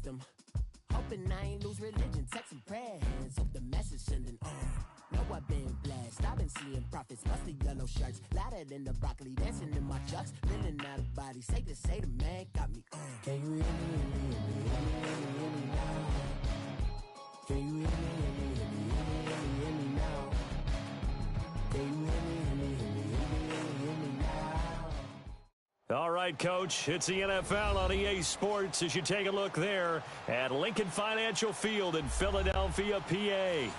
system. Hoping I ain't lose religion, text some prayer hands. Hope the message sending on. Know I've been blessed, I've been seeing prophets, musty yellow shirts, louder than the broccoli, dancing in my chucks, feeling out of body, safe to say the man got me on. Can you hear me, hear me now? Can you hear me, hear me now? Can you hear me now? All right, Coach, it's the NFL on EA Sports as you take a look there at Lincoln Financial Field in Philadelphia, PA.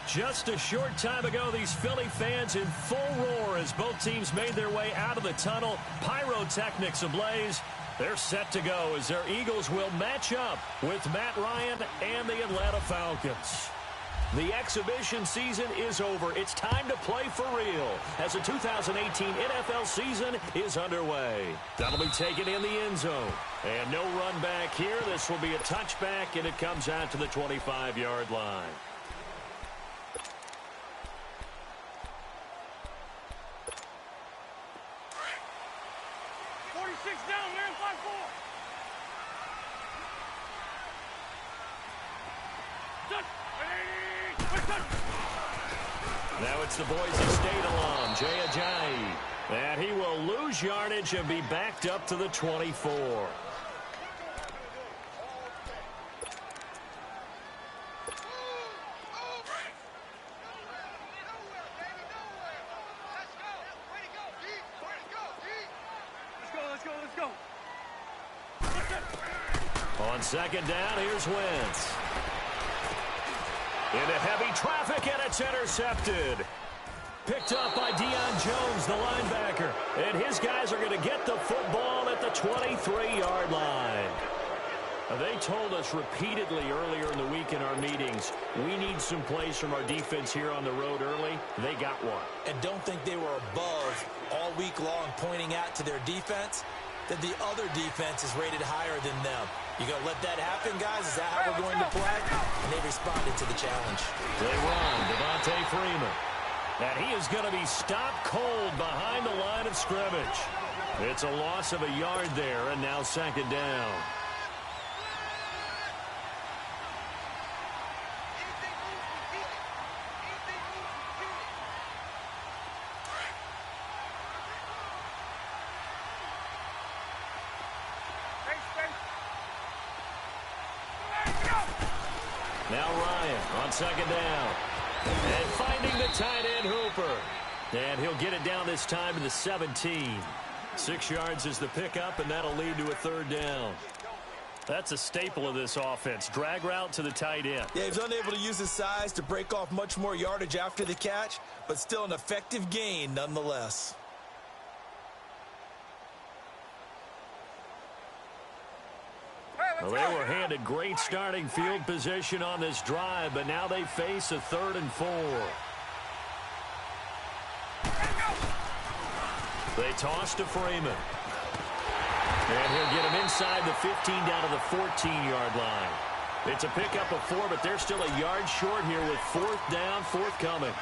Just a short time ago, these Philly fans in full roar as both teams made their way out of the tunnel. Pyrotechnics ablaze. They're set to go as their Eagles will match up with Matt Ryan and the Atlanta Falcons. The exhibition season is over. It's time to play for real as the 2018 NFL season is underway. That'll be taken in the end zone. And no run back here. This will be a touchback, and it comes out to the 25-yard line. Now it's the Boise State alum, Jay Ajayi. And he will lose yardage and be backed up to the 24. Let's go. On second down, here's Wentz. Into heavy traffic, and it's intercepted. Picked up by Deion Jones, the linebacker. And his guys are going to get the football at the 23-yard line. They told us repeatedly earlier in the week in our meetings, we need some plays from our defense here on the road early. They got one. And don't think they were above all week long pointing out to their defense that the other defense is rated higher than them. You going to let that happen, guys? Is that how we're going to play? And they responded to the challenge. They run, Devontae Freeman. And he is going to be stopped cold behind the line of scrimmage. It's a loss of a yard there, and now second down. Now Ryan on second down. And finding the tight end Hooper. And he'll get it down this time to the 17. 6 yards is the pickup, and that'll lead to a third down. That's a staple of this offense. Drag route to the tight end. Yeah, he's unable to use his size to break off much more yardage after the catch, but still an effective gain nonetheless. Well, they were handed great starting field position on this drive, but now they face a 3rd and 4. They toss to Freeman. And he'll get him inside the 15 down to the 14-yard line. It's a pickup of 4, but they're still a yard short here with 4th down, forthcoming.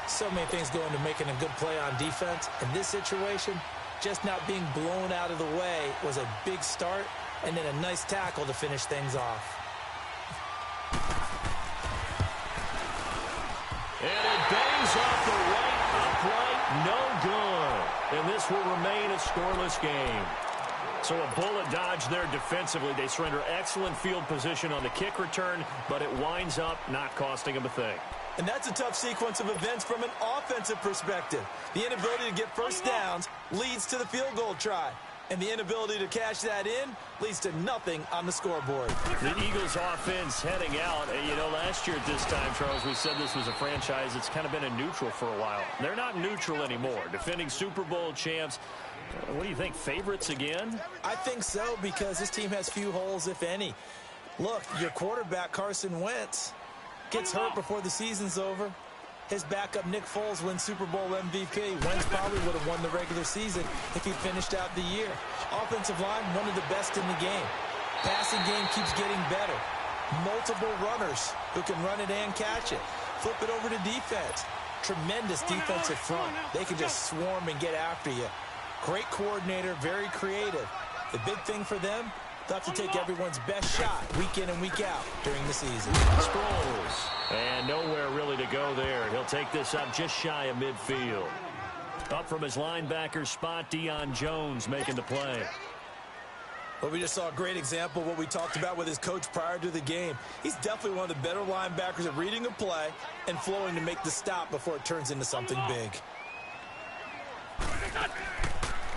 So many things go into making a good play on defense. In this situation, just not being blown out of the way was a big start, and then a nice tackle to finish things off. And it bangs off the right upright, no good. And this will remain a scoreless game. So a bullet dodge there defensively. They surrender excellent field position on the kick return, but it winds up not costing them a thing. And that's a tough sequence of events from an offensive perspective. The inability to get first downs leads to the field goal try. And the inability to cash that in leads to nothing on the scoreboard. The Eagles offense heading out. And, you know, last year at this time, Charles, we said this was a franchise that's kind of been a neutral for a while. They're not neutral anymore. Defending Super Bowl champs. What do you think, favorites again? I think so, because this team has few holes, if any. Look, your quarterback, Carson Wentz, gets hurt before the season's over. His backup, Nick Foles, wins Super Bowl MVP. Wentz probably would have won the regular season if he finished out the year. Offensive line, one of the best in the game. Passing game keeps getting better. Multiple runners who can run it and catch it. Flip it over to defense. Tremendous defensive front. They can just swarm and get after you. Great coordinator, very creative. The big thing for them, They'll have to take everyone's best shot week in and week out during the season. Sproles. And nowhere really to go there. He'll take this up just shy of midfield. Up from his linebacker spot, Deion Jones making the play. Well, we just saw a great example of what we talked about with his coach prior to the game. He's definitely one of the better linebackers at reading a play and flowing to make the stop before it turns into something big.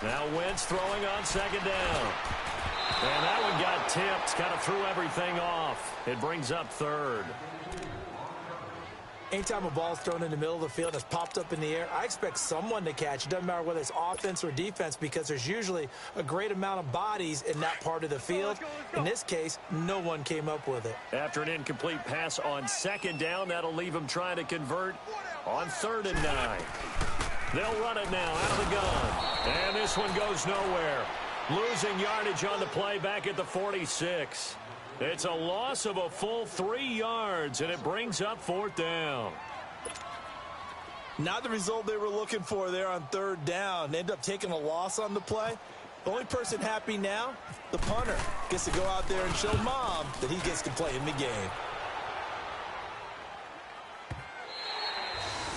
Now Wentz throwing on second down. And that one got tipped, kind of threw everything off. It brings up third. Anytime a ball's thrown in the middle of the field and it's popped up in the air, I expect someone to catch. It doesn't matter whether it's offense or defense because there's usually a great amount of bodies in that part of the field. In this case, no one came up with it. After an incomplete pass on second down, that'll leave him trying to convert on 3rd and 9. They'll run it now out of the gun. And this one goes nowhere. Losing yardage on the play back at the 46. It's a loss of a full 3 yards, and it brings up 4th down. Not the result they were looking for there on 3rd down. They end up taking a loss on the play. The only person happy now, the punter, gets to go out there and show mom that he gets to play in the game.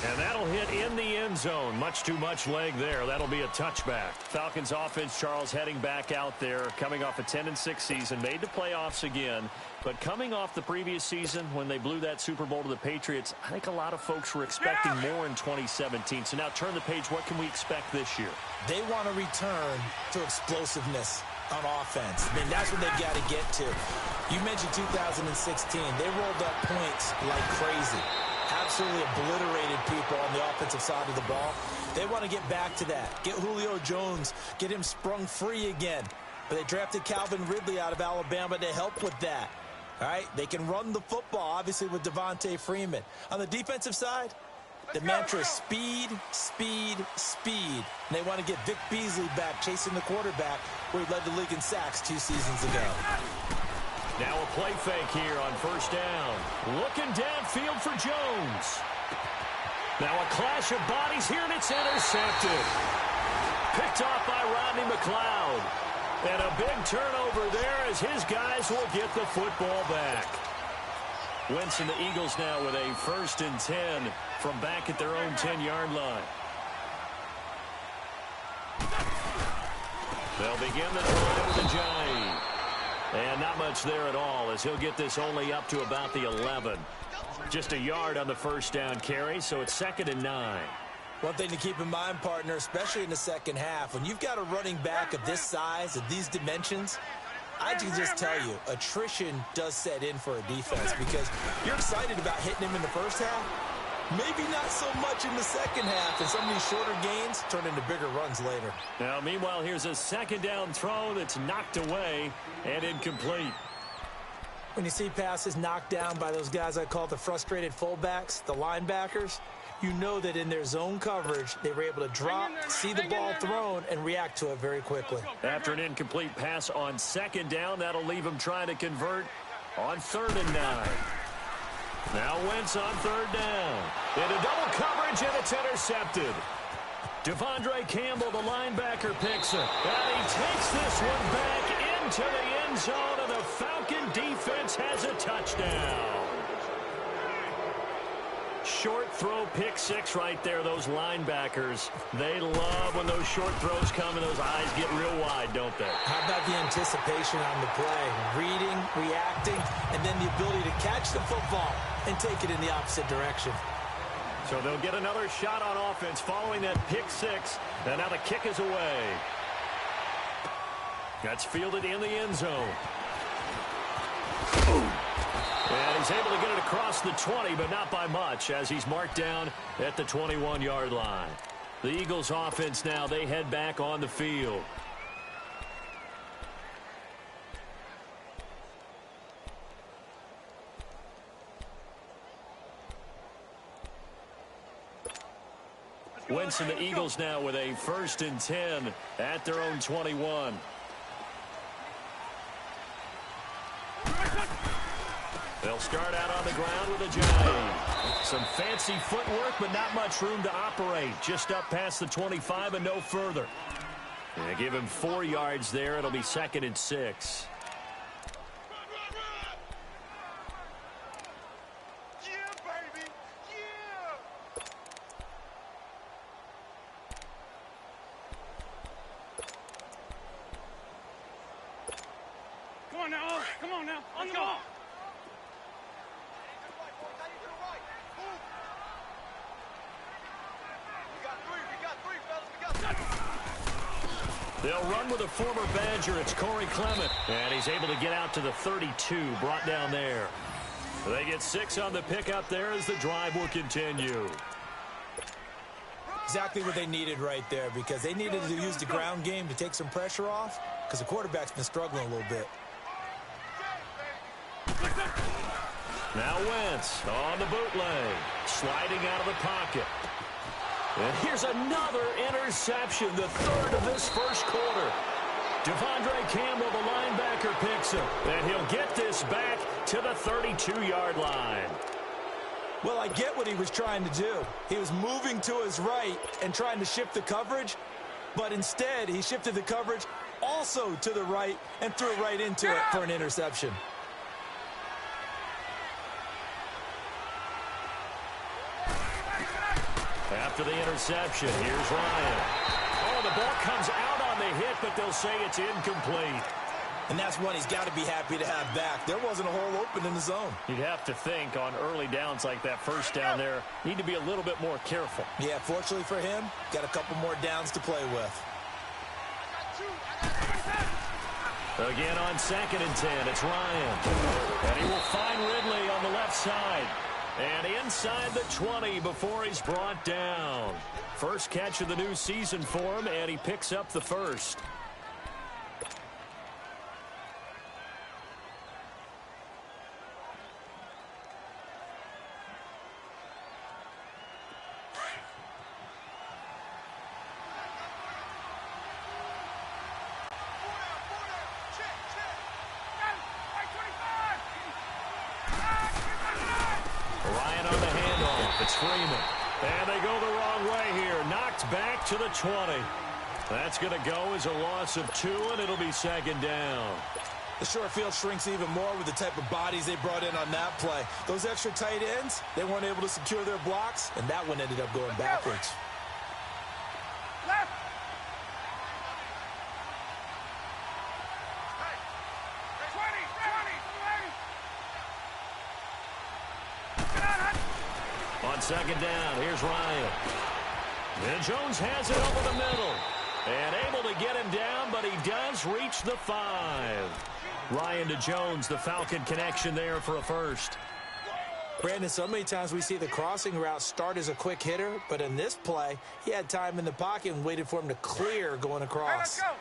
And that'll hit in the end zone. Much too much leg there. That'll be a touchback. Falcons offense, Charles, heading back out there, coming off a 10-6 season, made the playoffs again. But coming off the previous season when they blew that Super Bowl to the Patriots, I think a lot of folks were expecting more in 2017. So now turn the page. What can we expect this year? They want to return to explosiveness on offense. I mean, that's what they've got to get to. You mentioned 2016. They rolled up points like crazy. Absolutely obliterated people on the offensive side of the ball. They want to get back to that. Get Julio Jones, get him sprung free again. But they drafted Calvin Ridley out of Alabama to help with that. All right, they can run the football, obviously, with Devontae Freeman. On the defensive side, the mantra is speed, speed, speed. And they want to get Vic Beasley back chasing the quarterback where he led the league in sacks 2 seasons ago. Now a play fake here on 1st down. Looking downfield for Jones. Now a clash of bodies here, and it's intercepted. Picked off by Rodney McLeod. And a big turnover there as his guys will get the football back. Wentz and the Eagles now with a 1st and 10 from back at their own 10-yard line. They'll begin the drive with a giant. And not much there at all as he'll get this only up to about the 11. Just a yard on the 1st down carry, so it's 2nd and 9. One thing to keep in mind, partner, especially in the second half, when you've got a running back of this size, of these dimensions, I can just tell you, attrition does set in for a defense because you're excited about hitting him in the first half. Maybe not so much in the second half, and some of these shorter gains turn into bigger runs later. Now, meanwhile, here's a 2nd down throw that's knocked away and incomplete. When you see passes knocked down by those guys I call the frustrated fullbacks, the linebackers, you know that in their zone coverage, they were able to drop, see the ball thrown, and react to it very quickly. After an incomplete pass on 2nd down, that'll leave them trying to convert on 3rd and 9. Now Wentz on 3rd down. Into double coverage, and it's intercepted. Devondre Campbell, the linebacker, picks it. And he takes this one back into the end zone, and the Falcon defense has a touchdown. Short throw, pick 6 right there. Those linebackers, they love when those short throws come and those eyes get real wide, don't they? How about the anticipation on the play? Reading, reacting, and then the ability to catch the football and take it in the opposite direction. So they'll get another shot on offense following that pick 6. And now the kick is away. That's fielded in the end zone. And he's able to get it across the 20, but not by much, as he's marked down at the 21-yard line. The Eagles offense now, they head back on the field. Wentz and the Eagles now with a 1st and 10 at their own 21. They'll start out on the ground with a giant. Some fancy footwork, but not much room to operate. Just up past the 25 and no further. And give him 4 yards there. It'll be 2nd and 6. Come on now. On the ball. They'll run with a former Badger. It's Corey Clement. And he's able to get out to the 32, brought down there. They get 6 on the pickup there as the drive will continue. Exactly what they needed right there, because they needed to use the ground game to take some pressure off, because the quarterback's been struggling a little bit. Now Wentz on the bootleg, sliding out of the pocket. And here's another interception, the third of this first quarter. Devondre Campbell, the linebacker, picks him. And he'll get this back to the 32-yard line. Well, I get what he was trying to do. He was moving to his right and trying to shift the coverage, but instead he shifted the coverage also to the right and threw it right into it for an interception. After the interception, here's Ryan. Oh, the ball comes out on the hit, but they'll say it's incomplete. And that's one he's got to be happy to have back. There wasn't a hole open in the zone. You'd have to think on early downs like that first down there, need to be a little bit more careful. Yeah, fortunately for him, got a couple more downs to play with. Again on 2nd and 10, it's Ryan. And he will find Ridley on the left side. And inside the 20 before he's brought down. First catch of the new season for him, and he picks up the first. It's Freeman. And they go the wrong way here. Knocked back to the 20. That's going to go as a loss of 2, and it'll be 2nd down. The short field shrinks even more with the type of bodies they brought in on that play. Those extra tight ends, they weren't able to secure their blocks, and that one ended up going backwards. Left. On 2nd down, here's Ryan. And Jones has it over the middle. And able to get him down, but he does reach the 5. Ryan to Jones, the Falcon connection there for a first. Brandon, so many times we see the crossing route start as a quick hitter, but in this play, he had time in the pocket and waited for him to clear going across. Hey, let's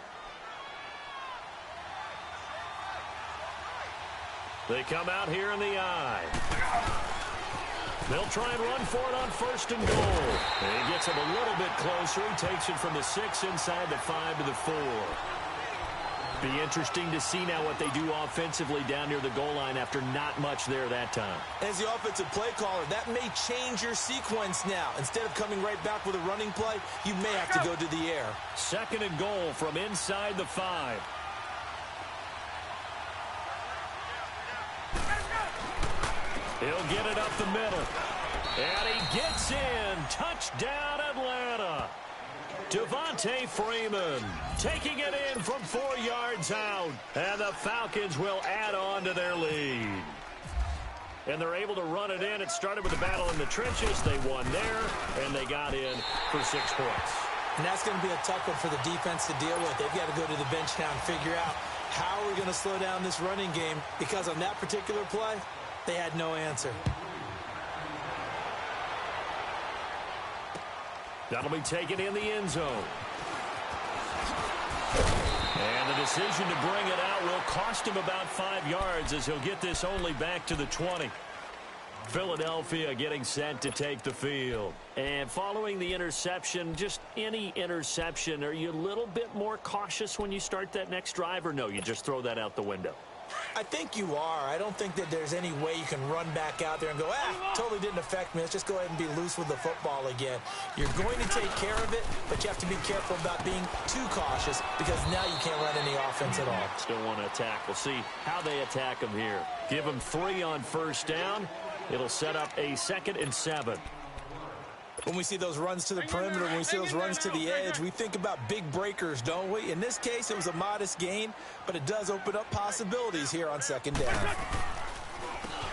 go. They come out here in the eye. They'll try and run for it on 1st and goal. And he gets him a little bit closer. He takes it from the 6 inside the 5 to the 4. Be interesting to see now what they do offensively down near the goal line after not much there that time. As the offensive play caller, that may change your sequence now. Instead of coming right back with a running play, you may have to go to the air. 2nd and goal from inside the 5. He'll get it up the middle. And he gets in. Touchdown, Atlanta. Devontae Freeman taking it in from 4 yards out. And the Falcons will add on to their lead. And they're able to run it in. It started with a battle in the trenches. They won there, and they got in for 6 points. And that's going to be a tough one for the defense to deal with. They've got to go to the bench now and figure out how are we going to slow down this running game, because on that particular play, they had no answer. That'll be taken in the end zone. And the decision to bring it out will cost him about 5 yards as he'll get this only back to the 20. Philadelphia getting set to take the field. And following the interception, just any interception, are you a little bit more cautious when you start that next drive, or no, you just throw that out the window? I think you are. I don't think that there's any way you can run back out there and go, totally didn't affect me. Let's just go ahead and be loose with the football again. You're going to take care of it, but you have to be careful about being too cautious, because now you can't run any offense at all. Still want to attack. We'll see how they attack him here. Give him 3 on 1st down. It'll set up a 2nd and 7. When we see those runs to the perimeter, when we see those runs to the edge, we think about big breakers, don't we? In this case, it was a modest gain, but it does open up possibilities here on second down.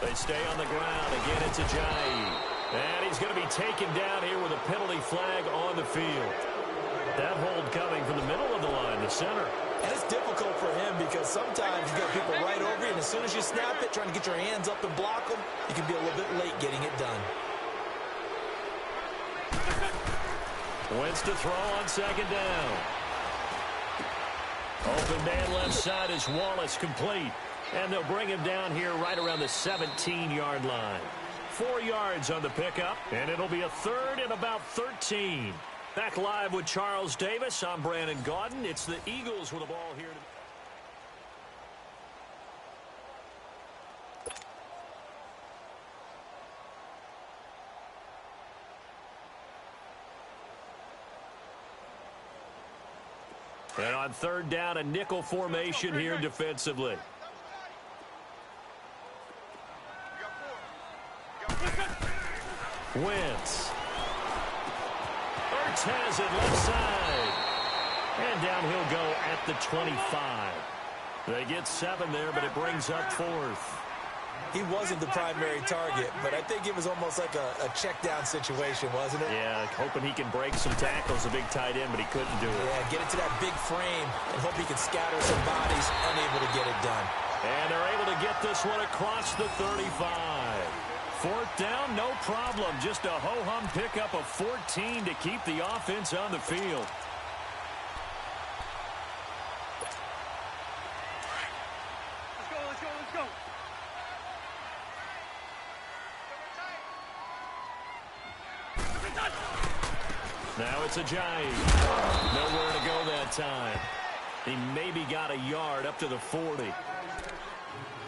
They stay on the ground. Again, it's Ajayi. And he's going to be taken down here with a penalty flag on the field. That hold coming from the middle of the line, the center. And it's difficult for him because sometimes you've got people right over you, and as soon as you snap it, trying to get your hands up and block them, you can be a little bit late getting it done. Wentz to throw on second down. Open man left side is Wallace, complete. And they'll bring him down here right around the 17-yard line. 4 yards on the pickup, and it'll be a third and about 13. Back live with Charles Davis. I'm Brandon Gaudin. It's the Eagles with the ball here. And on third down, a nickel formation here defensively. Wentz. Ertz has it left side. And down he'll go at the 25. They get 7 there, but it brings up 4th. He wasn't the primary target, but I think it was almost like a check-down situation, wasn't it? Yeah, hoping he can break some tackles, a big tight end, but he couldn't do it. Yeah, get it to that big frame and hope he can scatter some bodies, unable to get it done. And they're able to get this one across the 35. 4th down, no problem. Just a ho-hum pickup of 14 to keep the offense on the field. Let's go. Now it's Ajayi. Nowhere to go that time. He maybe got a yard up to the 40.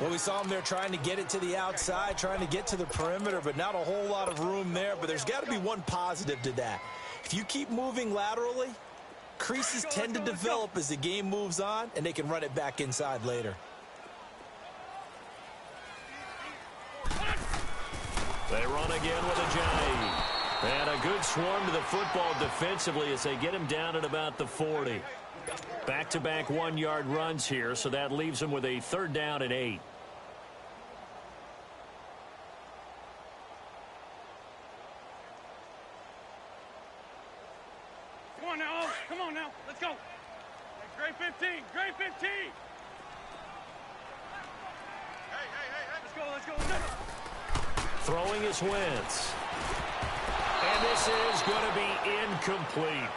Well, we saw him there trying to get it to the outside, trying to get to the perimeter, but not a whole lot of room there. But there's got to be one positive to that. If you keep moving laterally, creases tend to develop as the game moves on, and they can run it back inside later. They run again with Ajayi. And a good swarm to the football defensively as they get him down at about the 40. Back-to-back 1-yard runs here, so that leaves him with a 3rd down and 8. Come on now, let's go. Great 15, great 15. Hey. Let's go. Throwing is Wentz. And this is going to be incomplete.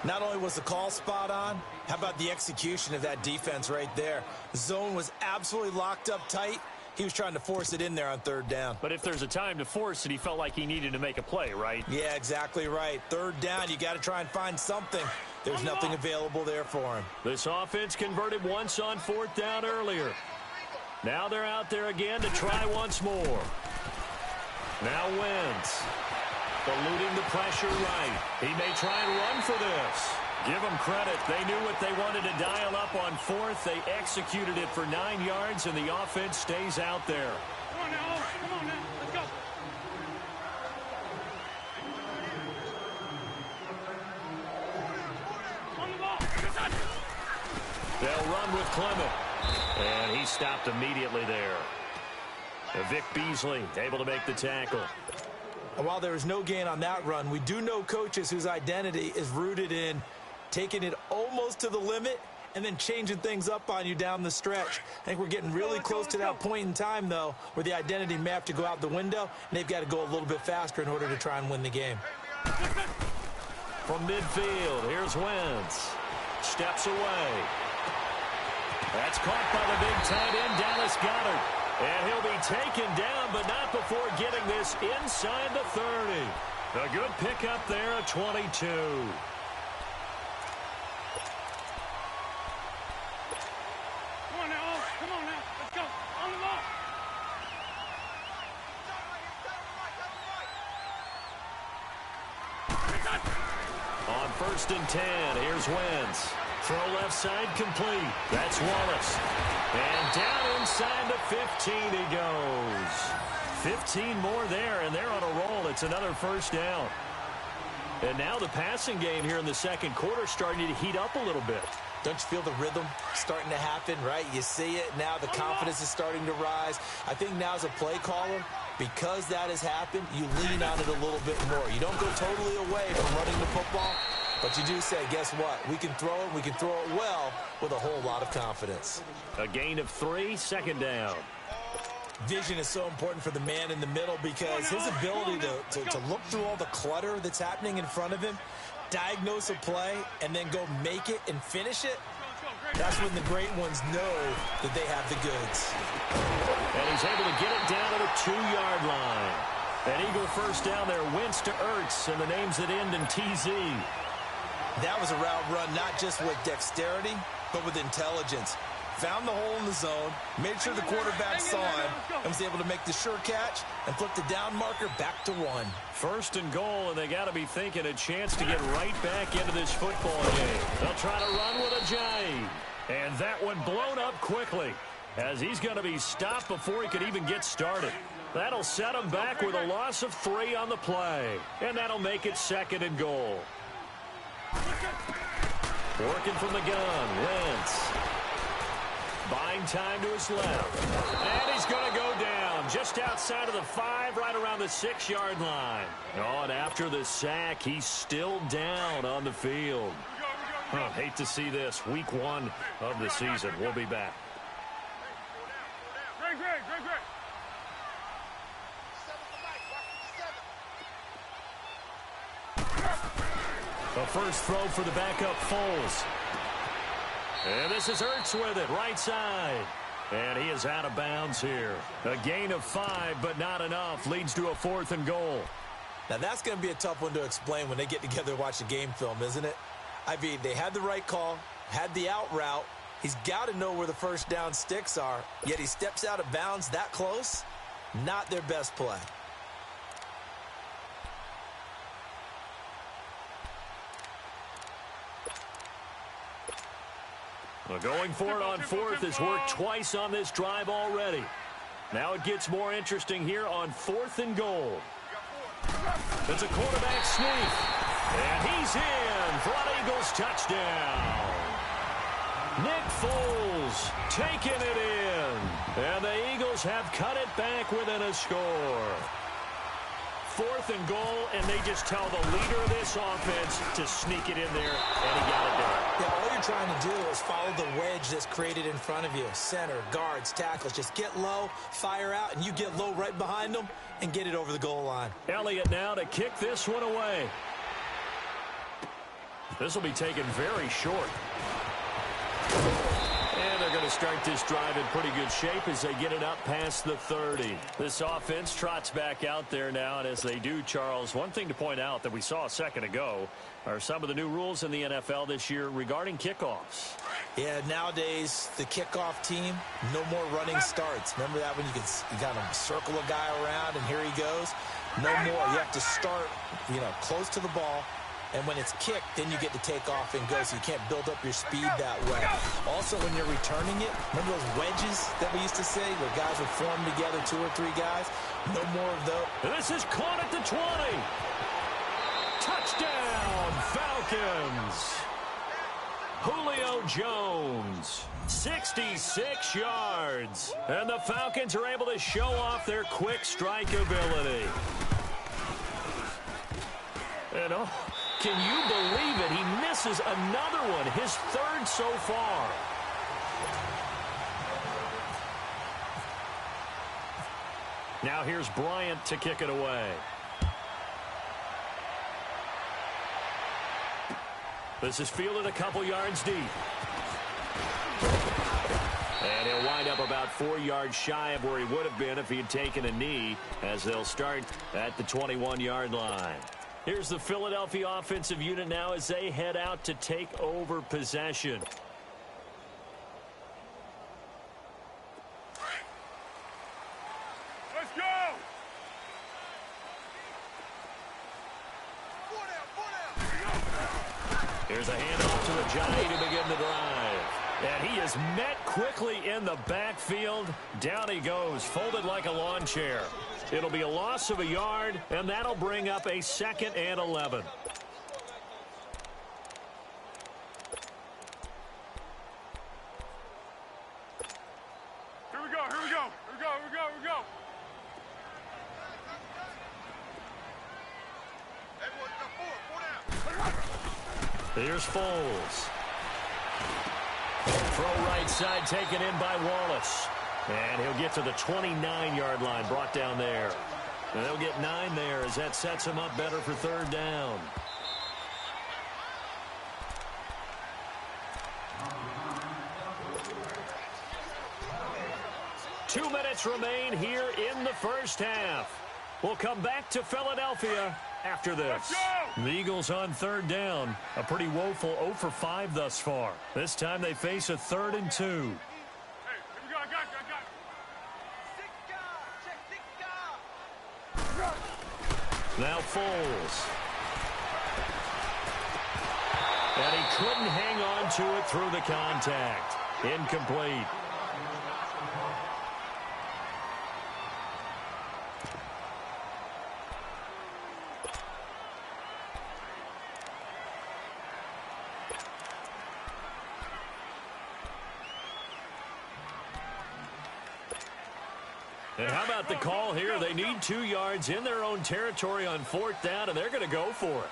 Not only was the call spot on, how about the execution of that defense right there? The zone was absolutely locked up tight. He was trying to force it in there on 3rd down. But if there's a time to force it, he felt like he needed to make a play, right? Yeah, exactly right. 3rd down, you got to try and find something. There's nothing available there for him. This offense converted once on 4th down earlier. Now they're out there again to try once more. Now Wentz. Eluding the pressure right. He may try and run for this. Give them credit. They knew what they wanted to dial up on 4th. They executed it for 9 yards, and the offense stays out there. Come on now. Let's go. On the ball. They'll run with Clement. And he stopped immediately there. Vic Beasley able to make the tackle. And while there is no gain on that run, we do know coaches whose identity is rooted in taking it almost to the limit and then changing things up on you down the stretch. I think we're getting really close to that point in time, though, where the identity may have to go out the window, and they've got to go a little bit faster in order to try and win the game. From midfield, here's Wentz. Steps away. That's caught by the big tight end, Dallas Goedert. And he'll be taken down, but not before getting this inside the 30. A good pickup there at 22. Come on now. Let's go. On the ball. On 1st and 10, here's Wentz. Throw left side complete. That's Wallace. And down inside the 15 he goes. 15 more there, and they're on a roll. It's another first down. And now the passing game here in the second quarter starting to heat up a little bit. Don't you feel the rhythm starting to happen, right? You see it. Now the confidence is starting to rise. I think now as a play caller, because that has happened, you lean on it a little bit more. You don't go totally away from running the football, but you do say, guess what? We can throw it. We can throw it well with a whole lot of confidence. A gain of 3, second down. Vision is so important for the man in the middle because his ability to look through all the clutter that's happening in front of him, diagnose a play, and then go make it and finish it, that's when the great ones know that they have the goods. And he's able to get it down to the 2-yard line. An Eagle first down there, Wentz to Ertz, and the names that end in TZ. That was a route run not just with dexterity, but with intelligence. Found the hole in the zone, made sure the quarterback saw him, and was able to make the sure catch and flip the down marker back to 1. First and goal, and they got to be thinking a chance to get right back into this football game. They'll try to run with a jive. And that one blown up quickly as he's going to be stopped before he could even get started. That'll set him back with a loss of 3 on the play. And that'll make it second and goal. Working from the gun, Wentz. Buying time to his left. And he's going to go down just outside of the 5, right around the 6-yard line. Oh, and after the sack, he's still down on the field. Hate to see this. Week 1 of the season. We'll be back. Great. The first throw for the backup Foles. And this is Ertz with it, right side. And he is out of bounds here. A gain of 5, but not enough. Leads to a 4th and goal. Now, that's going to be a tough one to explain when they get together and watch the game film, isn't it? I mean, they had the right call, had the out route. He's got to know where the first down sticks are, yet he steps out of bounds that close. Not their best play. Well, going for it on 4th has worked twice on this drive already. Now it gets more interesting here on 4th and goal. It's a quarterback sneak. And he's in for an Eagles touchdown. Nick Foles taking it in. And the Eagles have cut it back within a score. 4th and goal, and they just tell the leader of this offense to sneak it in there, and he got it done. Yeah, all you're trying to do is follow the wedge that's created in front of you. Center, guards, tackles. Just get low, fire out, and you get low right behind them and get it over the goal line. Elliott now to kick this one away. This will be taken very short. And they're going to start this drive in pretty good shape as they get it up past the 30. This offense trots back out there now, and as they do, Charles, one thing to point out that we saw a second ago are some of the new rules in the NFL this year regarding kickoffs. Yeah, nowadays, the kickoff team, no more running starts. Remember that when you got to circle a guy around, and here he goes? No more. You have to start, close to the ball. And when it's kicked, then you get to take off and go, so you can't build up your speed that way. Also, when you're returning it, remember those wedges that we used to say where guys would form together, 2 or 3 guys? No more of those. This is caught at the 20. Touchdown, Falcons. Julio Jones, 66 yards. And the Falcons are able to show off their quick strike ability. And can you believe it? He misses another one, his 3rd so far. Now here's Bryant to kick it away. This is fielded a couple yards deep. And he'll wind up about 4 yards shy of where he would have been if he had taken a knee, as they'll start at the 21-yard line. Here's the Philadelphia offensive unit now as they head out to take over possession. Let's go! Here's a handoff to Ajayi to begin the drive. And he is met quickly in the backfield. Down he goes, folded like a lawn chair. It'll be a loss of a yard, and that'll bring up a 2nd and 11. Here we go, here we go, here we go, here we go, here we go. Here's Foles. Throw right side taken in by Wallace. And he'll get to the 29-yard line, brought down there. And they'll get 9 there as that sets him up better for 3rd down. Two minutes remain here in the first half. We'll come back to Philadelphia after this. The Eagles on 3rd down. A pretty woeful 0 for 5 thus far. This time they face a 3rd and 2. Hey, here we go, I got you, I got you. Now Foles. And he couldn't hang on to it through the contact. Incomplete. And how about the call here? They need 2 yards in their own territory on 4th down, and they're going to go for it.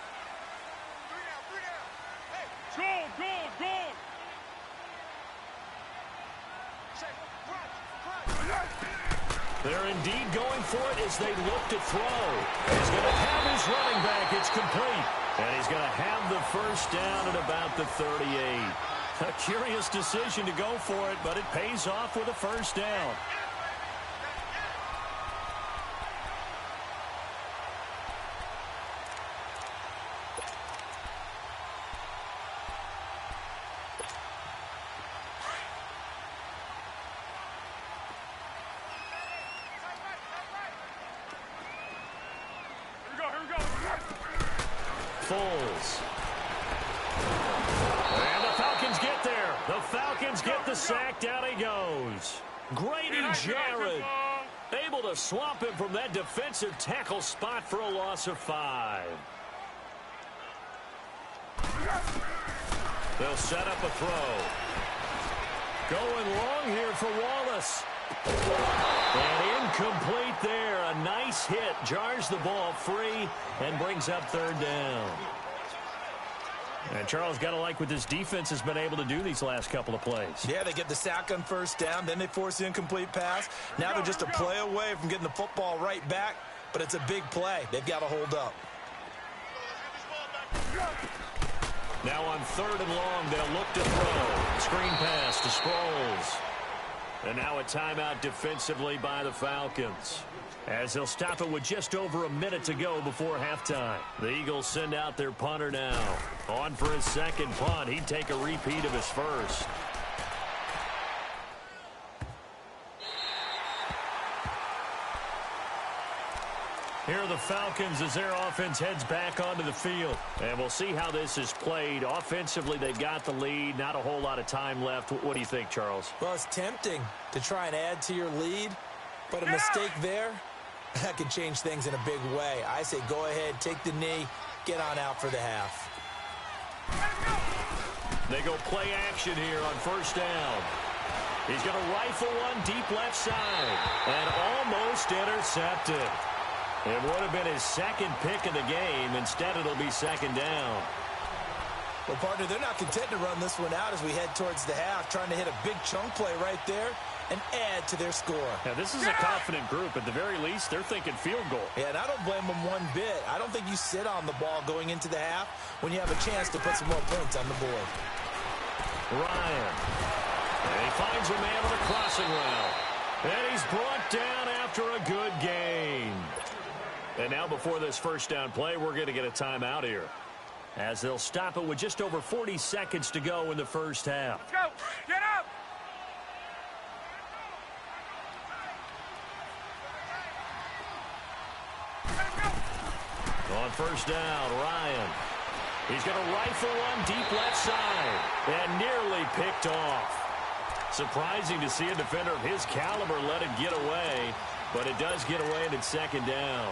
Goal. They're indeed going for it as they look to throw. He's going to have his running back. It's complete. And he's going to have the 1st down at about the 38. A curious decision to go for it, but it pays off with a 1st down. Foles. And the Falcons get there. The Falcons get the sack. Down he goes. Grady Jarrett able to swamp him from that defensive tackle spot for a loss of 5. They'll set up a throw. Going long here for Wallace. And incomplete there. A nice hit. Jars the ball free and brings up 3rd down. And Charles, got to like what this defense has been able to do these last couple of plays. Yeah, they get the sack on 1st down, then they force the incomplete pass. Now they're just a play away from getting the football right back, but it's a big play. They've got to hold up. Now on 3rd and long, they'll look to throw. Screen pass to Sproles. And now a timeout defensively by the Falcons, as they'll stop it with just over a minute to go before halftime. The Eagles send out their punter now. On for his 2nd punt. He'd take a repeat of his 1st. Here are the Falcons as their offense heads back onto the field. And we'll see how this is played. Offensively, they've got the lead. Not a whole lot of time left. What do you think, Charles? Well, it's tempting to try and add to your lead, but a mistake there, that can change things in a big way. I say go ahead, take the knee, get on out for the half. They go play action here on 1st down. He's going to rifle one deep left side and almost intercepted. It would have been his 2nd pick of the game. Instead, it'll be 2nd down. Well, partner, they're not content to run this one out as we head towards the half, trying to hit a big chunk play right there and add to their score. Now, this is a confident group. At the very least, they're thinking field goal. Yeah, and I don't blame them one bit. I don't think you sit on the ball going into the half when you have a chance to put some more points on the board. Ryan. And he finds a man with a crossing route. And he's brought down after a good gain. And now before this 1st down play, we're going to get a timeout here, as they'll stop it with just over 40 seconds to go in the 1st half. Let's go. Get up. On 1st down, Ryan. He's going to rifle one deep left side and nearly picked off. Surprising to see a defender of his caliber let it get away. but it does get away and it's second down.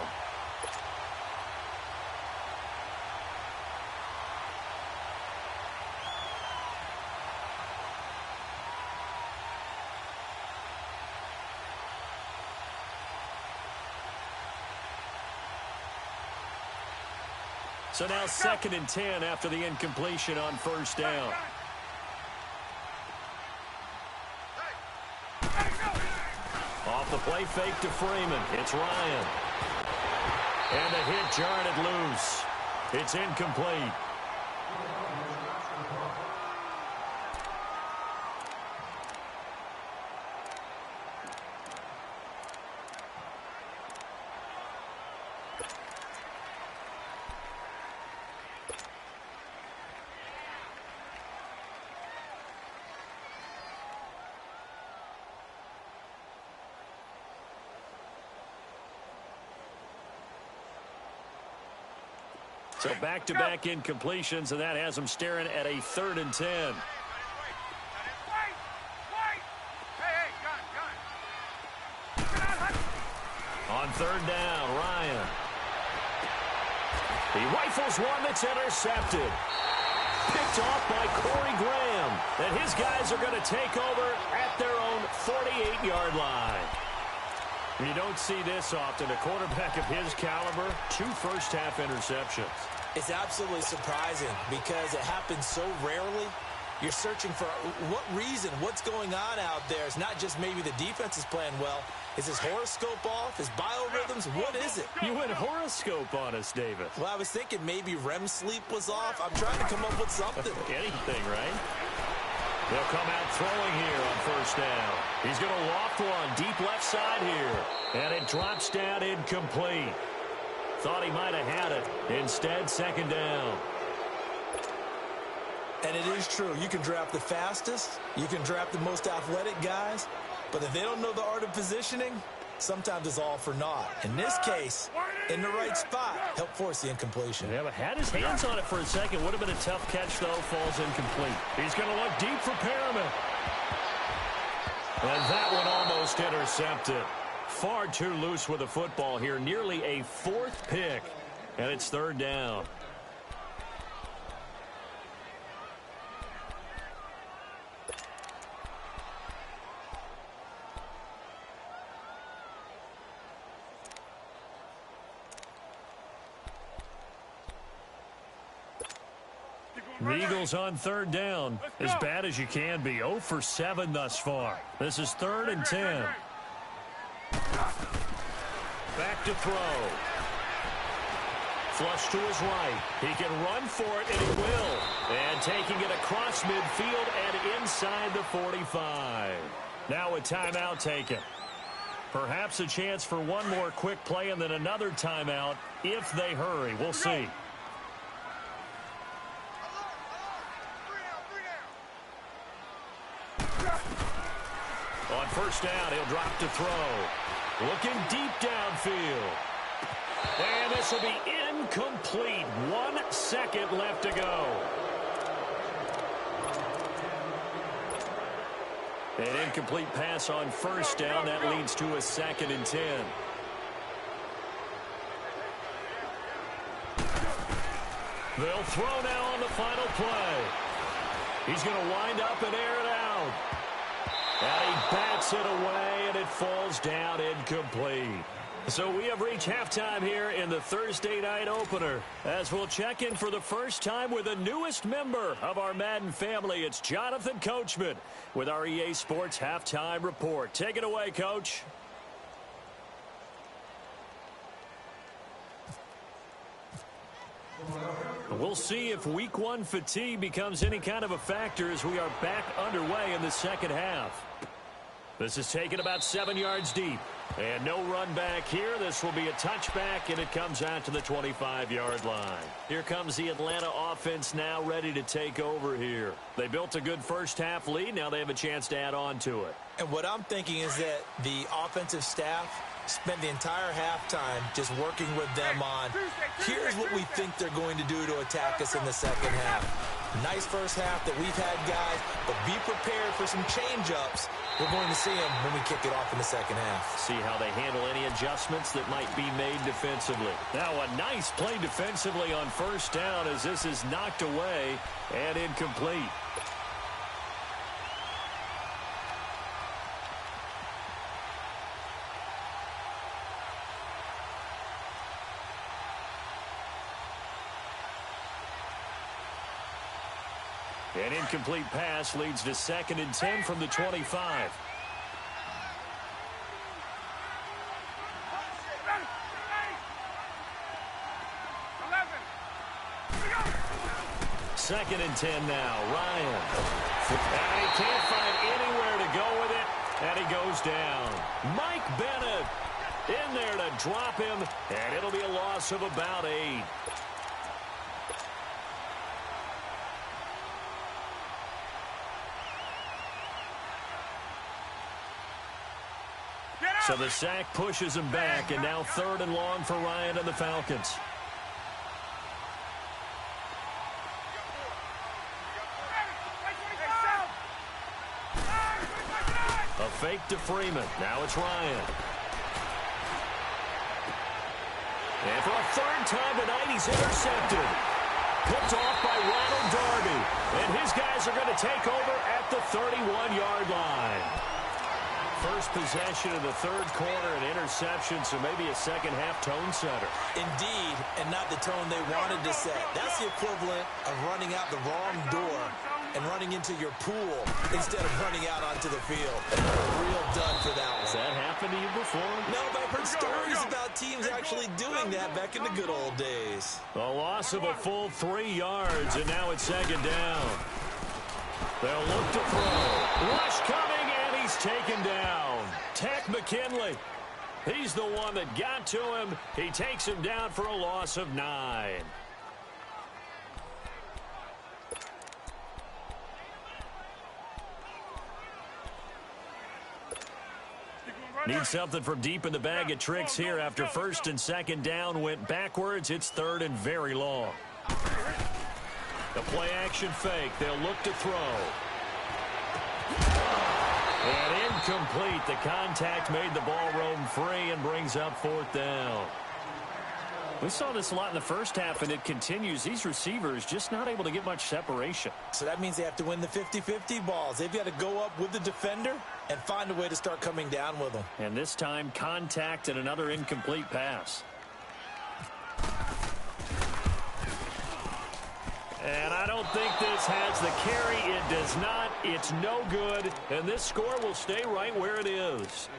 So now 2nd and 10 after the incompletion on first down. Off the play fake to Freeman. It's Ryan. And the hit jarred it loose. It's incomplete. So back-to-back incompletions, and that has them staring at a 3rd and 10. On 3rd down, Ryan. He rifles one that's intercepted. Picked off by Corey Graham. And his guys are going to take over at their own 48-yard line. You don't see this often. A quarterback of his caliber, 2 first-half interceptions. It's absolutely surprising because it happens so rarely. You're searching for what reason, what's going on out there. It's not just maybe the defense is playing well. Is his horoscope off? His biorhythms? What is it? You went horoscope on us, David. Well, I was thinking maybe REM sleep was off. I'm trying to come up with something. Anything, right? They'll come out throwing here on first down. He's going to loft one deep left side here. And it drops down incomplete. Thought he might have had it. Instead, 2nd down. And it is true. You can draft the fastest. You can draft the most athletic guys. But if they don't know the art of positioning, sometimes it's all for naught. In this case, in the right spot, helped force the incompletion. Yeah, but had his hands on it for a second. Would have been a tough catch, though. Falls incomplete. He's going to look deep for Perriman. And that one almost intercepted. Far too loose with the football here. Nearly a 4th pick. And it's 3rd down. The Eagles on 3rd down. As bad as you can be. 0 for 7 thus far. This is 3rd and 10. Back to throw. Flush to his right. He can run for it, and he will. And taking it across midfield and inside the 45. Now a timeout taken. Perhaps a chance for one more quick play and then another timeout if they hurry. We'll see. On first down, he'll drop to throw. Looking deep downfield. And this will be incomplete. 1 second left to go. An incomplete pass on first down. That leads to a 2nd and 10. They'll throw now on the final play. He's going to wind up and air it out. And he bats it away, and it falls down incomplete. So we have reached halftime here in the Thursday night opener. As we'll check in for the first time with the newest member of our Madden family, it's Jonathan Coachman with our EA Sports Halftime Report. Take it away, Coach. We'll see if Week 1 fatigue becomes any kind of a factor as we are back underway in the second half. This is taken about 7 yards deep. And no run back here. This will be a touchback, and it comes out to the 25-yard line. Here comes the Atlanta offense now ready to take over here. They built a good first-half lead. Now they have a chance to add on to it. And what I'm thinking is that the offensive staff spent the entire halftime just working with them on, here's what we think they're going to do to attack us in the second half. Nice first half that we've had, guys, but be prepared for some change-ups. We're going to see them when we kick it off in the second half. See how they handle any adjustments that might be made defensively. Now a nice play defensively on first down as this is knocked away and incomplete. An incomplete pass leads to 2nd and 10 from the 25. Second and 10 now. Ryan. And he can't find anywhere to go with it, and he goes down. Mike Bennett in there to drop him, and it'll be a loss of about 8. So the sack pushes him back, and now 3rd and long for Ryan and the Falcons. A fake to Freeman. Now it's Ryan. And for a 3rd time tonight, he's intercepted. Picked off by Ronald Darby. And his guys are going to take over at the 31-yard line. First possession in the 3rd quarter, an interception, so maybe a second-half tone setter. Indeed, and not the tone they wanted to set. That's the equivalent of running out the wrong door and running into your pool instead of running out onto the field. Real done for that one. Has that happened to you before? No, but I've heard stories about teams actually doing that back in the good old days. A loss of a full 3 yards, and now it's 2nd down. They'll look to throw. Rush coming, and he's taken down. Tech McKinley. He's the one that got to him. He takes him down for a loss of 9. Need something from deep in the bag of tricks here after 1st and 2nd down went backwards. It's 3rd and very long. The play action fake. They'll look to throw. And incomplete. The contact made the ball roam free and brings up 4th down. We saw this a lot in the first half, and it continues. These receivers just not able to get much separation. So that means they have to win the 50-50 balls. They've got to go up with the defender and find a way to start coming down with them. And this time, contact and another incomplete pass. And I don't think this has the carry. It does not. It's no good. And this score will stay right where it is.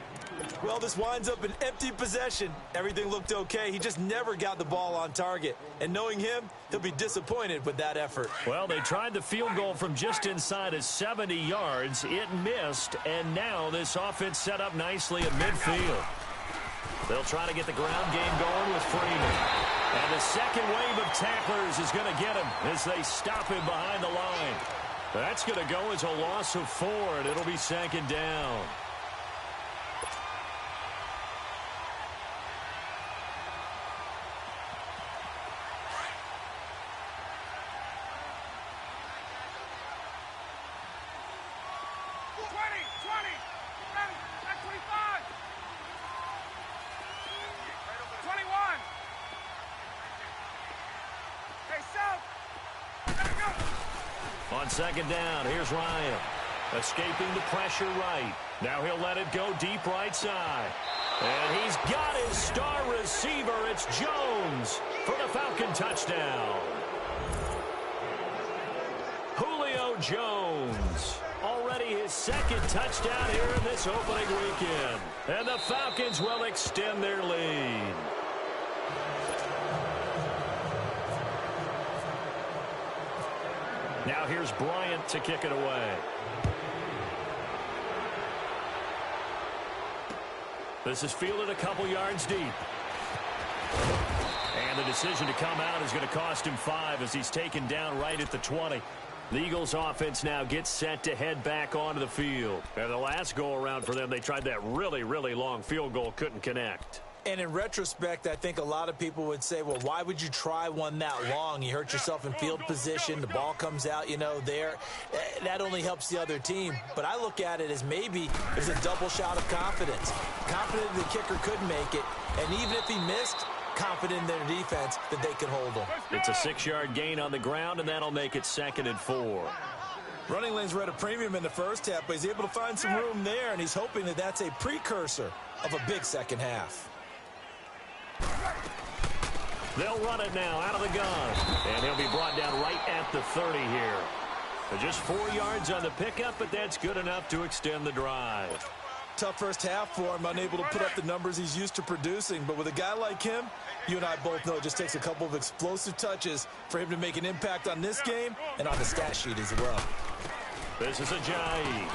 Well, this winds up an empty possession. Everything looked okay. He just never got the ball on target. And knowing him, he'll be disappointed with that effort. Well, they tried the field goal from just inside of 70 yards. It missed. And now this offense set up nicely at midfield. They'll try to get the ground game going with Freeman. And the second wave of tacklers is going to get him as they stop him behind the line. That's going to go as a loss of 4, and it'll be 2nd down. On 2nd down, here's Ryan. Escaping the pressure right. Now he'll let it go deep right side. And he's got his star receiver. It's Jones for the Falcon touchdown. Julio Jones. Already his 2nd touchdown here in this opening weekend. And the Falcons will extend their lead. Now here's Bryant to kick it away. This is fielded a couple yards deep. And the decision to come out is going to cost him 5 as he's taken down right at the 20. The Eagles offense now gets set to head back onto the field. And the last go-around for them, they tried that really, really long field goal, couldn't connect. And in retrospect, I think a lot of people would say, well, why would you try one that long? You hurt yourself in field position. The ball comes out, there. That only helps the other team. But I look at it as maybe it's a double shot of confidence. Confident the kicker could make it. And even if he missed, confident in their defense that they can hold him. It's a 6-yard gain on the ground, and that'll make it 2nd and 4. Running lanes were at a premium in the first half, but he's able to find some room there, and he's hoping that that's a precursor of a big second half. They'll run it now out of the gun. And he'll be brought down right at the 30 here. Just 4 yards on the pickup, but that's good enough to extend the drive. Tough first half for him, unable to put up the numbers he's used to producing. But with a guy like him, you and I both know it just takes a couple of explosive touches for him to make an impact on this game and on the stat sheet as well. This is Ajayi.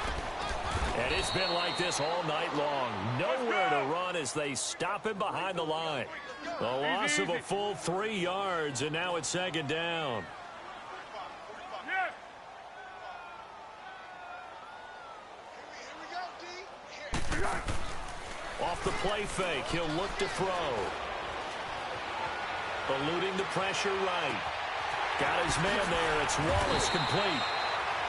And it's been like this all night long. Nowhere to run as they stop him behind the line. The loss of a full 3 yards, and now it's 2nd down. Off the play fake, he'll look to throw. Eluding the pressure right. Got his man there. It's Wallace complete.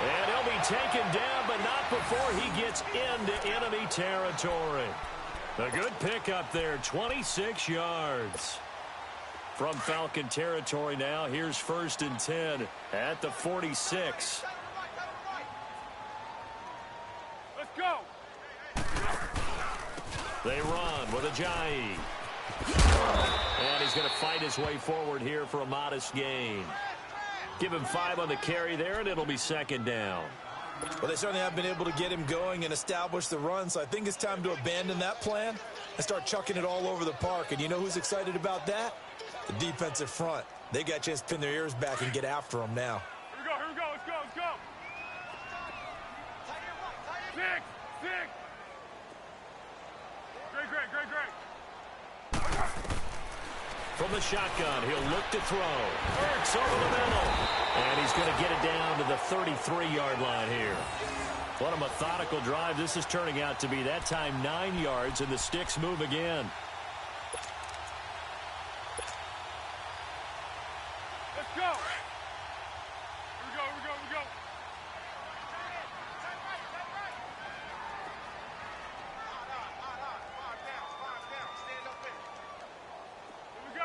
And he'll be taken down, but not before he gets into enemy territory. A good pickup there, 26 yards. From Falcon territory now, here's 1st and 10 at the 46. Let's go. They run with Ajayi. And he's going to fight his way forward here for a modest gain. Give him 5 on the carry there, and it'll be 2nd down. Well, they certainly have been able to get him going and establish the run, so I think it's time to abandon that plan and start chucking it all over the park. And you know who's excited about that? The defensive front. They got a chance to pin their ears back and get after him now. Here we go, let's go. 6. Great. From the shotgun, he'll look to throw. Hurts over the middle. And he's going to get it down to the 33-yard line here. What a methodical drive this is turning out to be. That time 9 yards, and the sticks move again. Let's go. Here we go.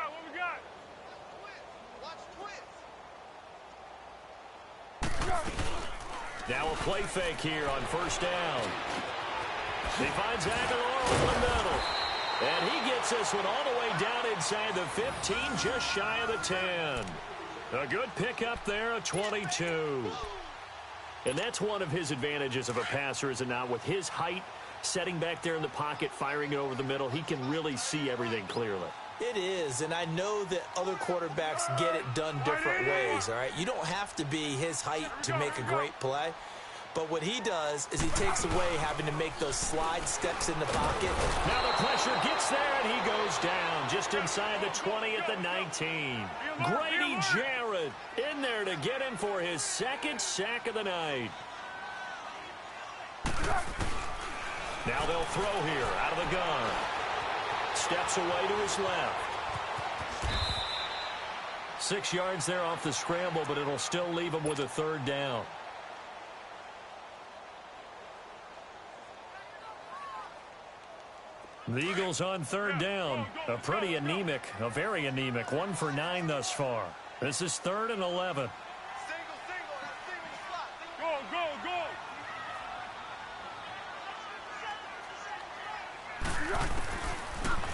What we got? Watch twist. Now a play fake here on 1st down. He finds Aguilar over the middle. And he gets this one all the way down inside the 15, just shy of the 10. A good pickup there, a 22. And that's one of his advantages of a passer, is it not? With his height, setting back there in the pocket, firing it over the middle, he can really see everything clearly. It is, and I know that other quarterbacks get it done different ways, all right? You don't have to be his height to make a great play. But what he does is he takes away having to make those slide steps in the pocket. Now the pressure gets there, and he goes down just inside the 20 at the 19. Grady Jarrett in there to get him for his 2nd sack of the night. Now they'll throw here out of the gun. Steps away to his left. 6 yards there off the scramble, but it'll still leave him with a 3rd down. The Eagles on 3rd down. A very anemic 1 for 9 thus far. This is 3rd and 11. Go.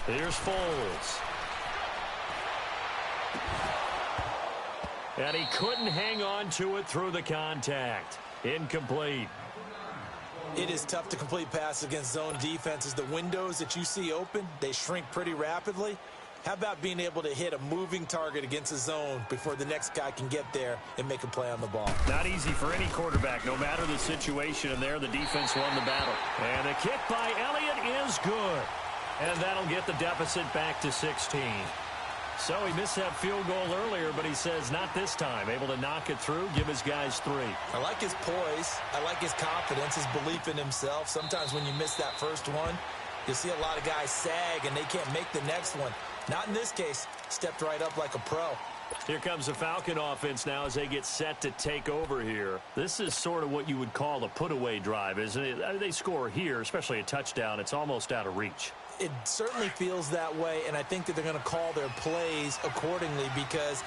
Here's Foles. And he couldn't hang on to it through the contact. Incomplete. It is tough to complete passes against zone defenses. The windows that you see open, they shrink pretty rapidly. How about being able to hit a moving target against a zone before the next guy can get there and make a play on the ball? Not easy for any quarterback, no matter the situation. And there, the defense won the battle. And the kick by Elliott is good. And that'll get the deficit back to 16. So he missed that field goal earlier, but he says not this time. Able to knock it through, give his guys 3. I like his poise. I like his confidence, his belief in himself. Sometimes when you miss that first one, You'll see a lot of guys sag, and they can't make the next one. Not in this case. Stepped right up like a pro. Here comes the Falcon offense now as they get set to take over here. This is sort of what you would call a put-away drive, isn't it? They score here, especially a touchdown. It's almost out of reach. It certainly feels that way, and I think that they're going to call their plays accordingly, because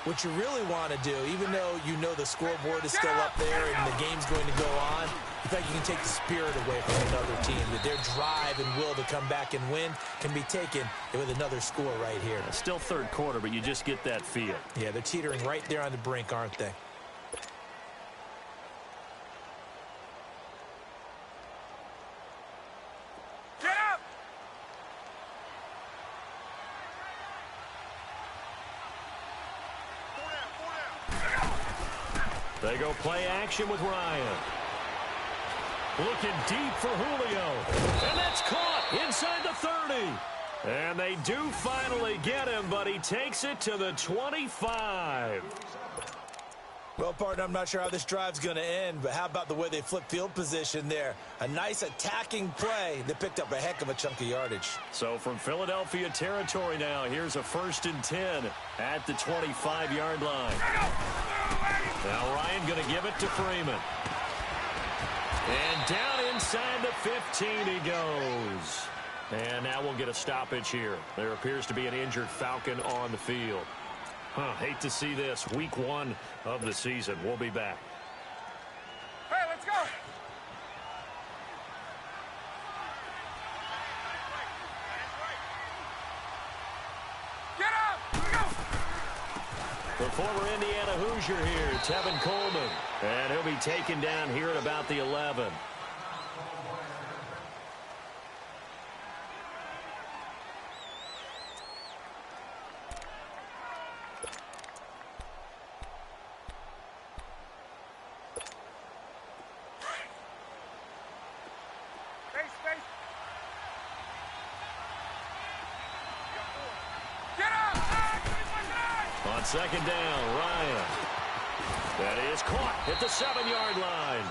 what you really want to do, even though you know the scoreboard is still up there and the game's going to go on, in fact, you can take the spirit away from another team, that their drive and will to come back and win can be taken with another score right here. Still third quarter, but you just get that feel. Yeah, they're teetering right there on the brink, aren't they? They go play action with Ryan. Looking deep for Julio. And that's caught inside the 30. And they do finally get him, but he takes it to the 25. Well, partner, I'm not sure how this drive's going to end, but how about the way they flip field position there? A nice attacking play that picked up a heck of a chunk of yardage. So from Philadelphia territory now, here's a 1st and 10 at the 25-yard line. Now Ryan going to give it to Freeman. And down inside the 15 he goes. And now we'll get a stoppage here. There appears to be an injured Falcon on the field. Hate to see this. Week 1 of the season. We'll be back. Hey, let's go. Get up. Let's go. The former Indiana Hoosier here, Tevin Coleman. And he'll be taken down here at about the 11. Second down, Ryan. That is caught at the 7-yard line.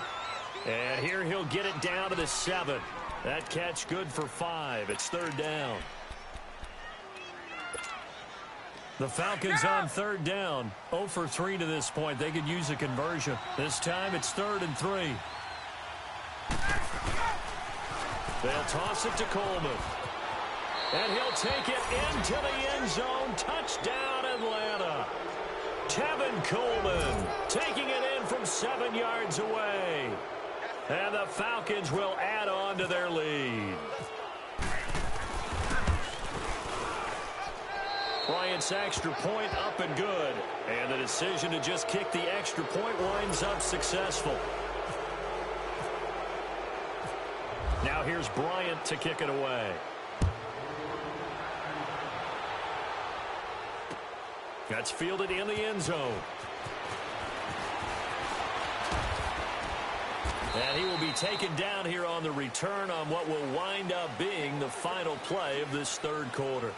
And here he'll get it down to the 7. That catch good for 5. It's 3rd down. The Falcons on 3rd down. 0 for 3 to this point. They could use a conversion. This time it's 3rd and 3. They'll toss it to Coleman. And he'll take it into the end zone. Touchdown, Atlanta. Tevin Coleman taking it in from 7 yards away. And the Falcons will add on to their lead. Bryant's extra point up and good. And the decision to just kick the extra point winds up successful. Now here's Bryant to kick it away. That's fielded in the end zone. And he will be taken down here on the return on what will wind up being the final play of this 3rd quarter.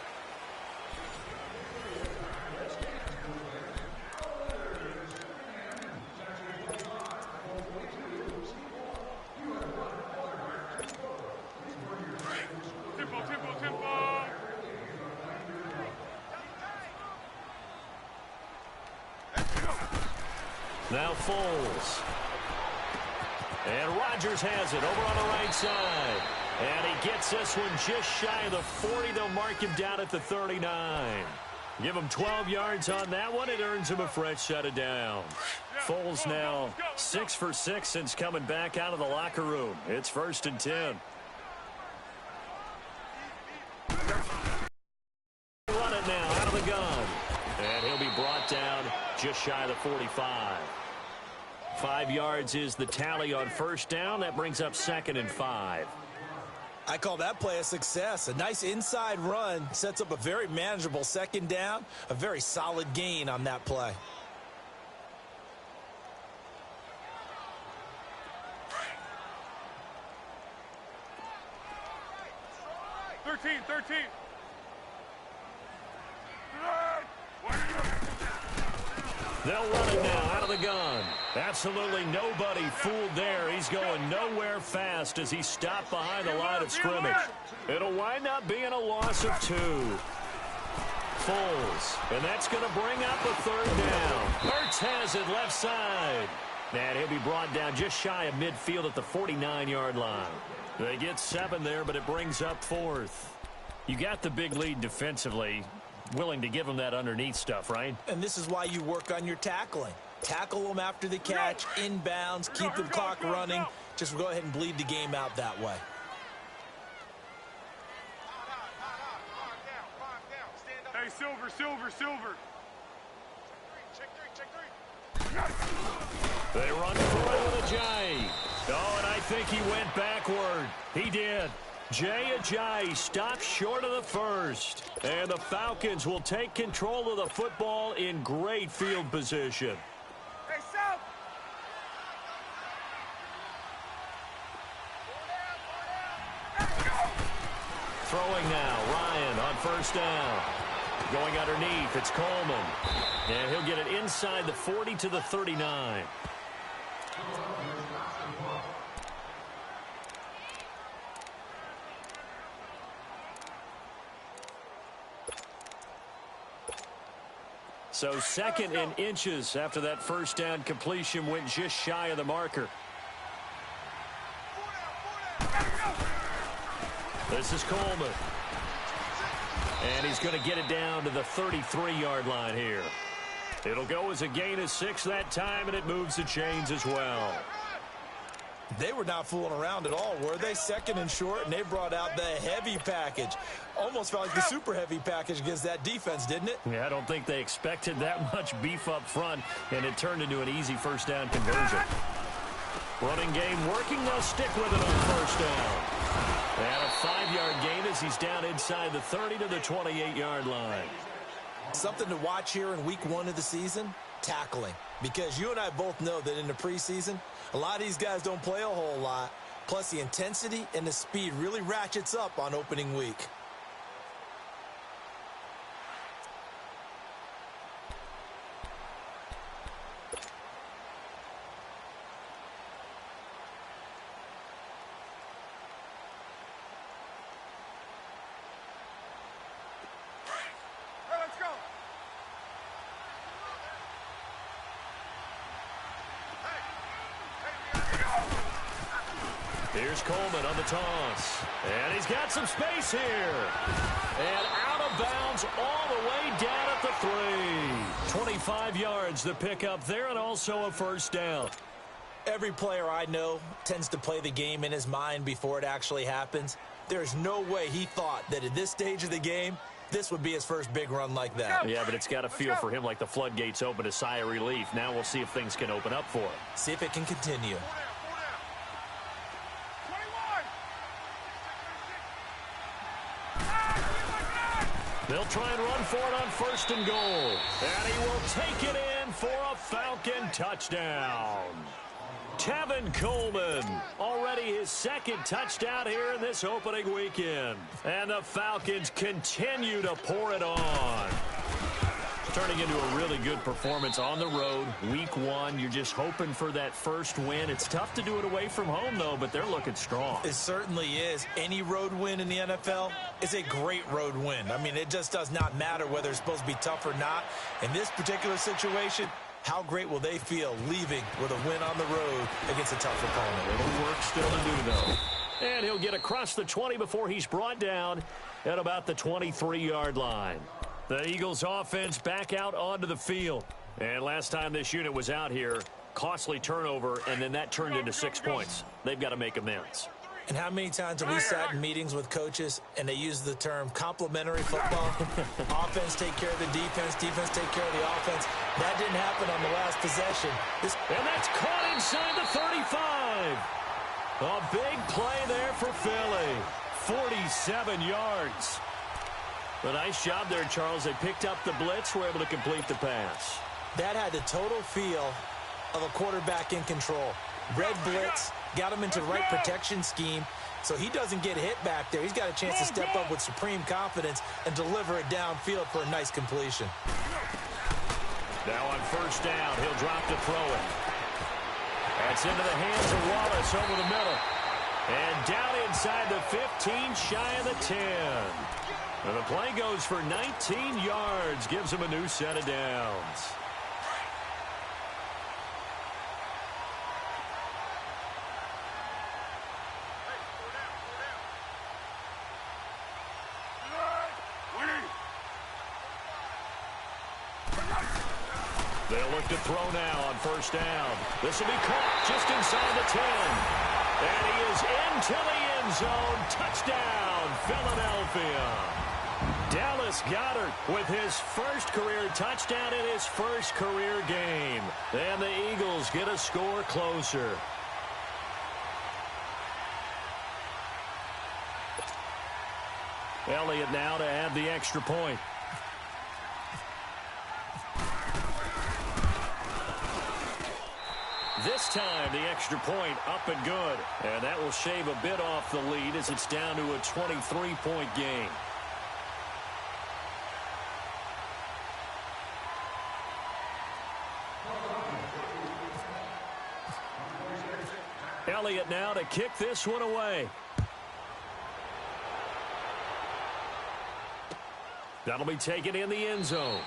Now Foles. And Rodgers has it over on the right side. And he gets this one just shy of the 40. They'll mark him down at the 39. Give him 12 yards on that one. It earns him a fresh set of downs. Foles now 6 for 6 since coming back out of the locker room. It's 1st and 10. Run it now out of the gun. And he'll be brought down just shy of the 45. 5 yards is the tally on 1st down. That brings up 2nd and 5. I call that play a success. A nice inside run sets up a very manageable 2nd down. A very solid gain on that play. 13. They'll run it now out of the gun. Absolutely nobody fooled there. He's going nowhere fast as he stopped behind the line of scrimmage. It'll wind up being a loss of 2. Foles, and that's going to bring up a 3rd down. Hurts has it left side. And he'll be brought down just shy of midfield at the 49-yard line. They get 7 there, but it brings up 4th. You got the big lead defensively. Willing to give them that underneath stuff, right? And this is why you work on your tackling. Tackle them after the catch, inbounds, keep the clock running. Just go ahead and bleed the game out that way. Hey, Silver, Silver, Silver. Check three. They run for it with Ajayi. Oh, and I think he went backward. He did. Jay Ajayi stopped short of the first. And the Falcons will take control of the football in great field position. Hey, South. Throwing now, Ryan on 1st down. Going underneath, it's Coleman. And he'll get it inside the 40 to the 39. So 2nd and inches after that 1st down completion went just shy of the marker. This is Coleman. And he's going to get it down to the 33-yard line here. It'll go as a gain of 6 that time, and it moves the chains as well. They were not fooling around at all, were they? 2nd and short, and they brought out the heavy package. Almost felt like the super heavy package against that defense, didn't it? Yeah, I don't think they expected that much beef up front, and it turned into an easy 1st down conversion. Running game working. They'll stick with it on 1st down. And a 5-yard gain as he's down inside the 30 to the 28-yard line. Something to watch here in week 1 of the season, tackling. Because you and I both know that in the preseason, a lot of these guys don't play a whole lot. Plus, the intensity and the speed really ratchets up on opening week. Here's Coleman on the toss. And he's got some space here. And out of bounds all the way down at the 3. 25 yards the pickup there, and also a 1st down. Every player I know tends to play the game in his mind before it actually happens. There's no way he thought that at this stage of the game, this would be his first big run like that. Yeah, but it's got to feel for him like the floodgates open, a sigh of relief. Now we'll see if things can open up for him. See if it can continue. They'll try and run for it on 1st and goal. And he will take it in for a Falcon touchdown. Tevin Coleman, already his 2nd touchdown here in this opening weekend. And the Falcons continue to pour it on. Turning into a really good performance on the road. Week 1, you're just hoping for that first win. It's tough to do it away from home, though, but they're looking strong. It certainly is. Any road win in the NFL is a great road win. I mean, it just does not matter whether it's supposed to be tough or not. In this particular situation, how great will they feel leaving with a win on the road against a tough opponent? Little work still to do, though. And he'll get across the 20 before he's brought down at about the 23-yard line. The Eagles offense back out onto the field. And last time this unit was out here, costly turnover, and then that turned into 6 points. They've got to make amends. And how many times have we sat in meetings with coaches and they use the term complementary football? Offense take care of the defense, defense take care of the offense. That didn't happen on the last possession. And that's caught inside the 35. A big play there for Philly. 47 yards. A nice job there, Charles. They picked up the blitz, were able to complete the pass. That had the total feel of a quarterback in control. Red blitz, got him into the right protection scheme, so he doesn't get hit back there. He's got a chance to step up with supreme confidence and deliver it downfield for a nice completion. Now on first down, he'll drop to throw it. That's into the hands of Wallace over the middle. And down inside the 15, shy of the 10. And the play goes for 19 yards, gives him a new set of downs. They'll look to throw now on first down. This will be caught just inside the 10. And he is into the end zone. Touchdown, Philadelphia. Dallas Goedert with his first career touchdown in his first career game. And the Eagles get a score closer. Elliott now to add the extra point. This time, the extra point up and good. And that will shave a bit off the lead as it's down to a 23-point game. Elliott now to kick this one away. That'll be taken in the end zone.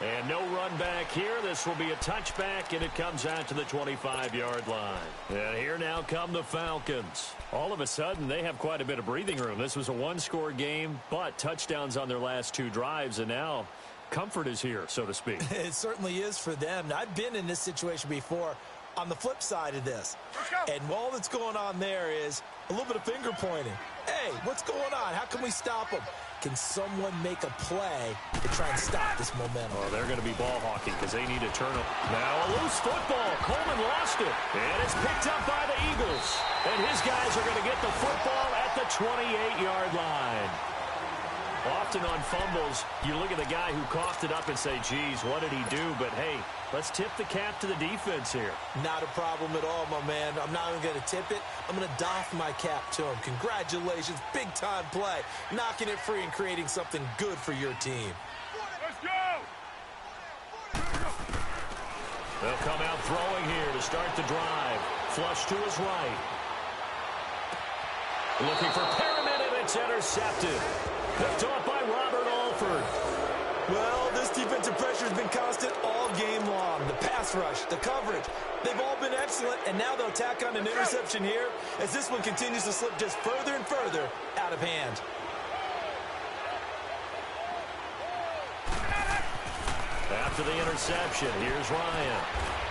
And no run back here. This will be a touchback, and it comes out to the 25-yard line. And here now come the Falcons. All of a sudden, they have quite a bit of breathing room. This was a one-score game, but touchdowns on their last two drives, and now comfort is here, so to speak. It certainly is for them. Now, I've been in this situation before on the flip side of this. And all that's going on there is a little bit of finger pointing. Hey, what's going on? How can we stop them? Can someone make a play to try and stop this momentum? Oh, they're going to be ball hawking because they need a turnover. Now a loose football. Coleman lost it. And it's picked up by the Eagles. And his guys are going to get the football at the 28-yard line. Often on fumbles, you look at the guy who coughed it up and say, geez, what did he do? But, hey, let's tip the cap to the defense here. Not a problem at all, my man. I'm not even going to tip it. I'm going to doff my cap to him. Congratulations. Big-time play. Knocking it free and creating something good for your team. Let's go! They'll come out throwing here to start the drive. Flush to his right. Looking for Perriman, and it's intercepted. Picked off by Robert Alford. Well, this defensive pressure has been constant all game long. The pass rush, the coverage, they've all been excellent, and now they'll tack on an interception here as this one continues to slip just further and further out of hand. After the interception, here's Ryan.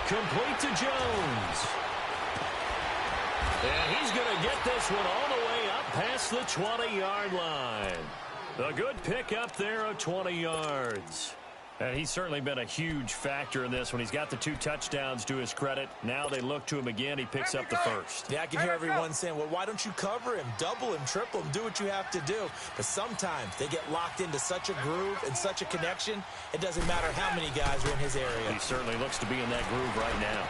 Complete to Jones. And he's going to get this one all the way up past the 20-yard line. A good pick up there of 20 yards. And he's certainly been a huge factor in this when he's got the two touchdowns to his credit. Now they look to him again. He picks up the first. Yeah, I can hear everyone saying, well, why don't you cover him, double him, triple him, do what you have to do. But sometimes they get locked into such a groove and such a connection, it doesn't matter how many guys are in his area. He certainly looks to be in that groove right now.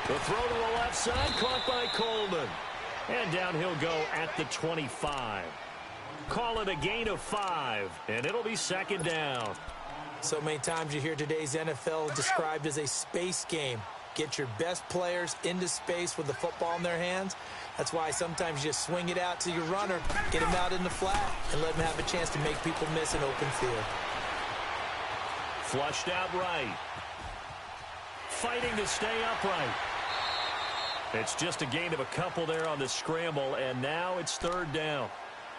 The throw to the left side, caught by Coleman. And down he'll go at the 25. Call it a gain of 5, and it'll be second down. So many times you hear today's NFL described as a space game. Get your best players into space with the football in their hands. That's why sometimes you just swing it out to your runner, get him out in the flat, and let him have a chance to make people miss an open field. Flushed out right. Fighting to stay upright. It's just a gain of a couple there on the scramble, and now it's third down.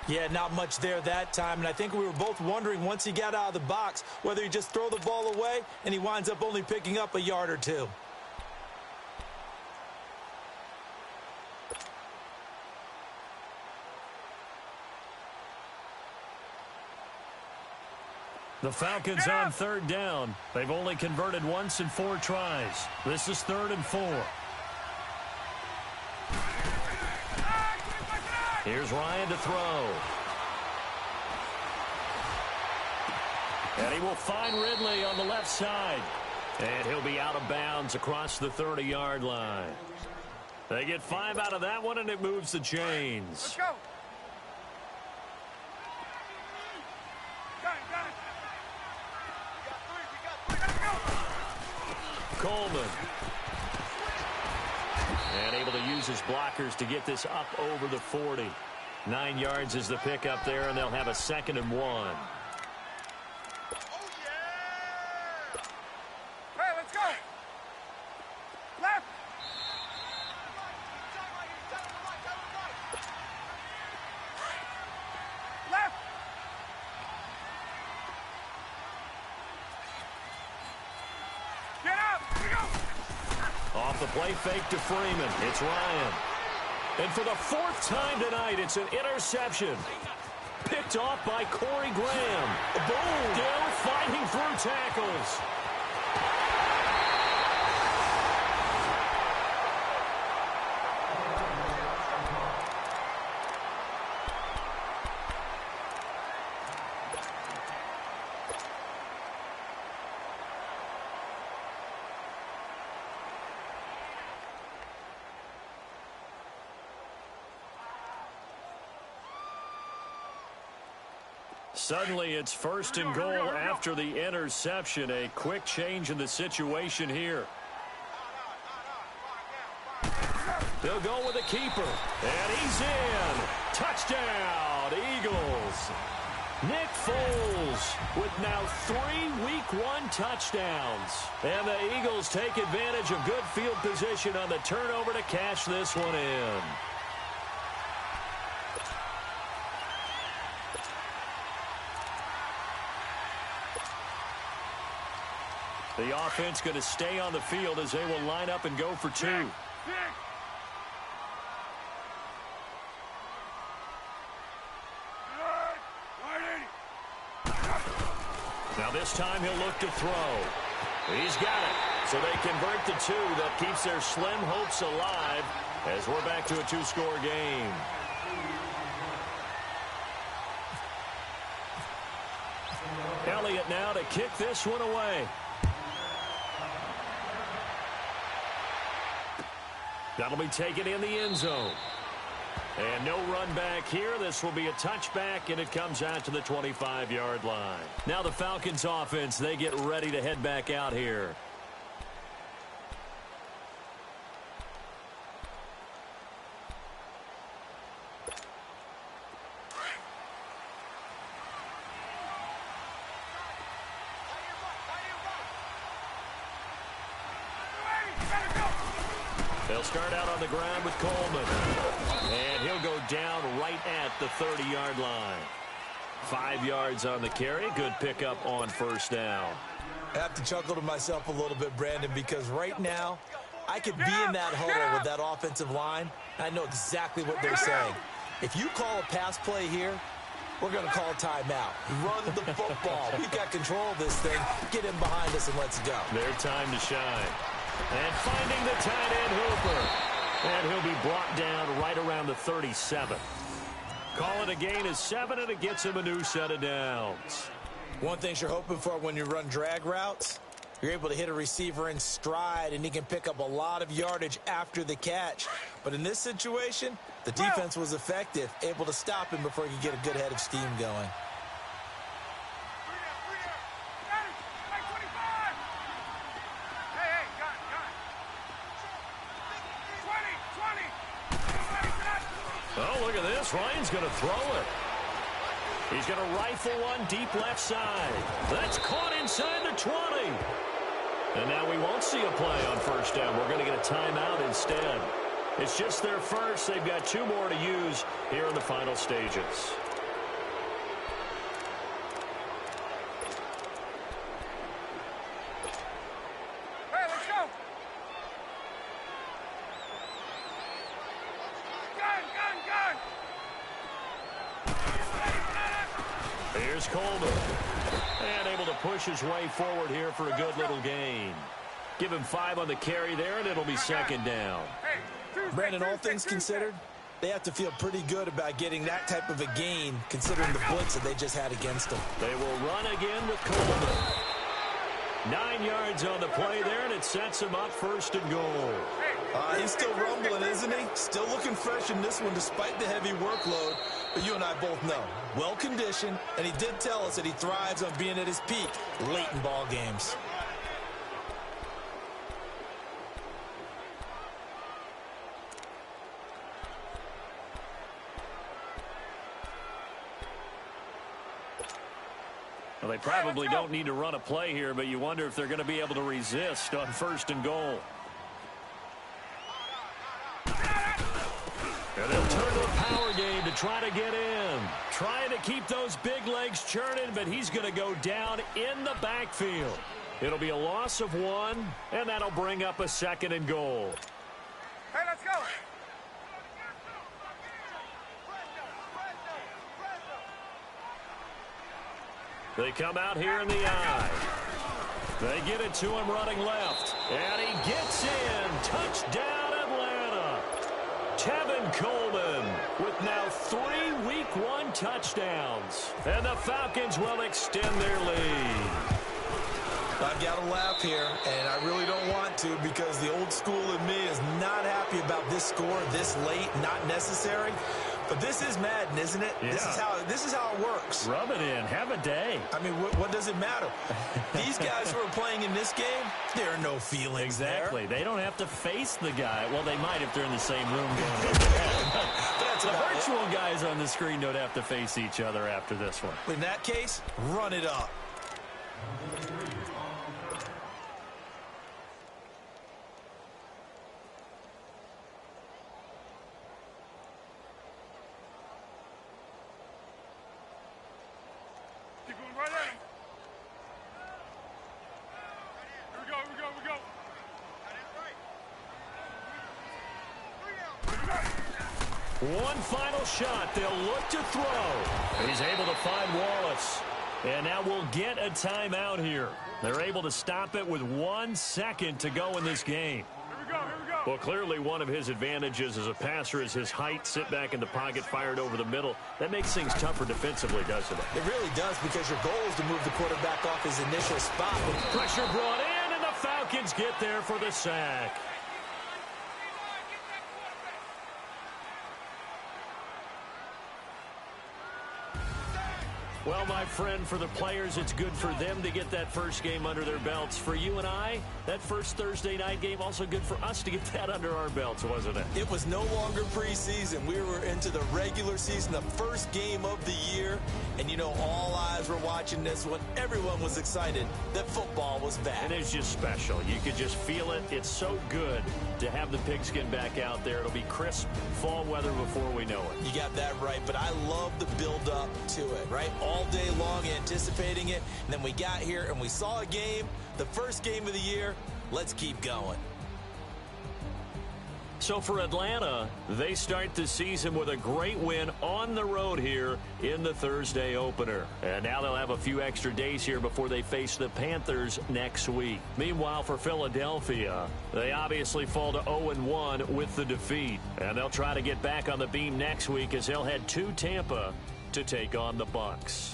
Yeah, not much there that time, and I think we were both wondering once he got out of the box whether he just throw the ball away and he winds up only picking up a yard or two. The Falcons on third down. They've only converted once in 4 tries. This is 3rd and 4. Here's Ryan to throw. And he will find Ridley on the left side. And he'll be out of bounds across the 30-yard line. They get 5 out of that one, and it moves the chains. Let's go! Got it. We got 3. Let's go! Coleman. And able to use his blockers to get this up over the 40. 9 yards is the pickup there, and they'll have a 2nd and 1. Hey, let's go. Left. Left. Get up. Here we go. Off the play fake to Freeman. It's Ryan. And for the 4th time tonight, it's an interception. Picked off by Corey Graham. Boom! Still fighting through tackles. Suddenly, it's 1st and goal after the interception. A quick change in the situation here. They'll go with a keeper. And he's in. Touchdown, Eagles. Nick Foles with now 3 Week 1 touchdowns. And the Eagles take advantage of good field position on the turnover to cash this one in. The offense going to stay on the field as they will line up and go for 2. Now this time he'll look to throw. He's got it. So they convert the 2. That keeps their slim hopes alive as we're back to a 2-score game. Elliott now to kick this one away. That'll be taken in the end zone. And no run back here. This will be a touchback, and it comes out to the 25-yard line. Now the Falcons offense, they get ready to head back out here. They'll start out on the ground with Coleman. And he'll go down right at the 30-yard line. 5 yards on the carry. Good pickup on 1st down. I have to chuckle to myself a little bit, Brandon, because right now I could be in that huddle with that offensive line. I know exactly what they're saying. If you call a pass play here, we're going to call a timeout. Run the football. We've got control of this thing. Get him behind us and let's go. Their time to shine. And finding the tight end Hooper. And he'll be brought down right around the 37. Call it a gain of 7, and it gets him a new set of downs. One thing you're hoping for when you run drag routes, you're able to hit a receiver in stride, and he can pick up a lot of yardage after the catch. But in this situation, the defense was effective, able to stop him before he could get a good head of steam going. Oh, look at this. Ryan's going to throw it. He's going to rifle one deep left side. That's caught inside the 20. And now we won't see a play on 1st down. We're going to get a timeout instead. It's just their first. They've got 2 more to use here in the final stages. Here's Coleman. And able to push his way forward here for a good little gain. Give him 5 on the carry there, and it'll be 2nd down. Brandon, all things considered, they have to feel pretty good about getting that type of a gain, considering the blitz that they just had against them. They will run again with Coleman. 9 yards on the play there, and it sets him up 1st and goal. He's still rumbling, isn't he? Still looking fresh in this one despite the heavy workload. But you and I both know, well-conditioned, and he did tell us that he thrives on being at his peak late in ball games. Well, they probably don't need to run a play here, but you wonder if they're going to be able to resist on 1st and goal. And they'll turn to a power game to try to get in. Trying to keep those big legs churning, but he's going to go down in the backfield. It'll be a loss of 1, and that'll bring up a 2nd and goal. Hey, let's go. They come out here in the eye. They get it to him running left. And he gets in. Touchdown, Atlanta. Tevin Coleman with now 3 Week 1 touchdowns. And the Falcons will extend their lead. I've got to laugh here, and I really don't want to because the old school in me is not happy about this score this late, not necessary. But this is Madden, isn't it? Yeah. This is how it works. Rub it in. Have a day. I mean, what does it matter? These guys who are playing in this game, there are no feelings Exactly. there. They don't have to face the guy. Well, they might if they're in the same room going That's The about virtual guys on the screen don't have to face each other after this one. In that case, run it up. Keep going right at him. Here we go. One final shot. They'll look to throw. He's able to find Wallace. And now we'll get a timeout here. They're able to stop it with 1 second to go in this game. Here we go. Well, clearly one of his advantages as a passer is his height. Sit back in the pocket, fired over the middle. That makes things tougher defensively, doesn't it? It really does because your goal is to move the quarterback off his initial spot. Pressure brought in, and the Falcons get there for the sack. Well, my friend, for the players, it's good for them to get that first game under their belts. For you and I, that first Thursday night game, also good for us to get that under our belts, wasn't it? It was no longer preseason. We were into the regular season, the first game of the year. And, you know, all eyes were watching this one. Everyone was excited that football was back. And it's just special. You could just feel it. It's so good to have the pigskin back out there. It'll be crisp fall weather before we know it. You got that right, but I love the build-up to it, right? All day long anticipating it, and then we got here and we saw a game, the first game of the year. Let's keep going. So for Atlanta, they start the season with a great win on the road here in the Thursday opener. And now they'll have a few extra days here before they face the Panthers next week. Meanwhile, for Philadelphia, they obviously fall to 0-1 with the defeat. And they'll try to get back on the beam next week as they'll head to Tampa to take on the Bucs.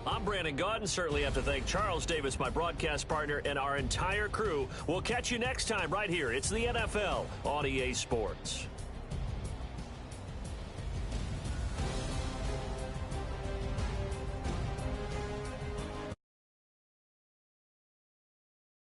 I'm Brandon Gaudin. Certainly have to thank Charles Davis, my broadcast partner, and our entire crew. We'll catch you next time right here. It's the NFL on EA Sports.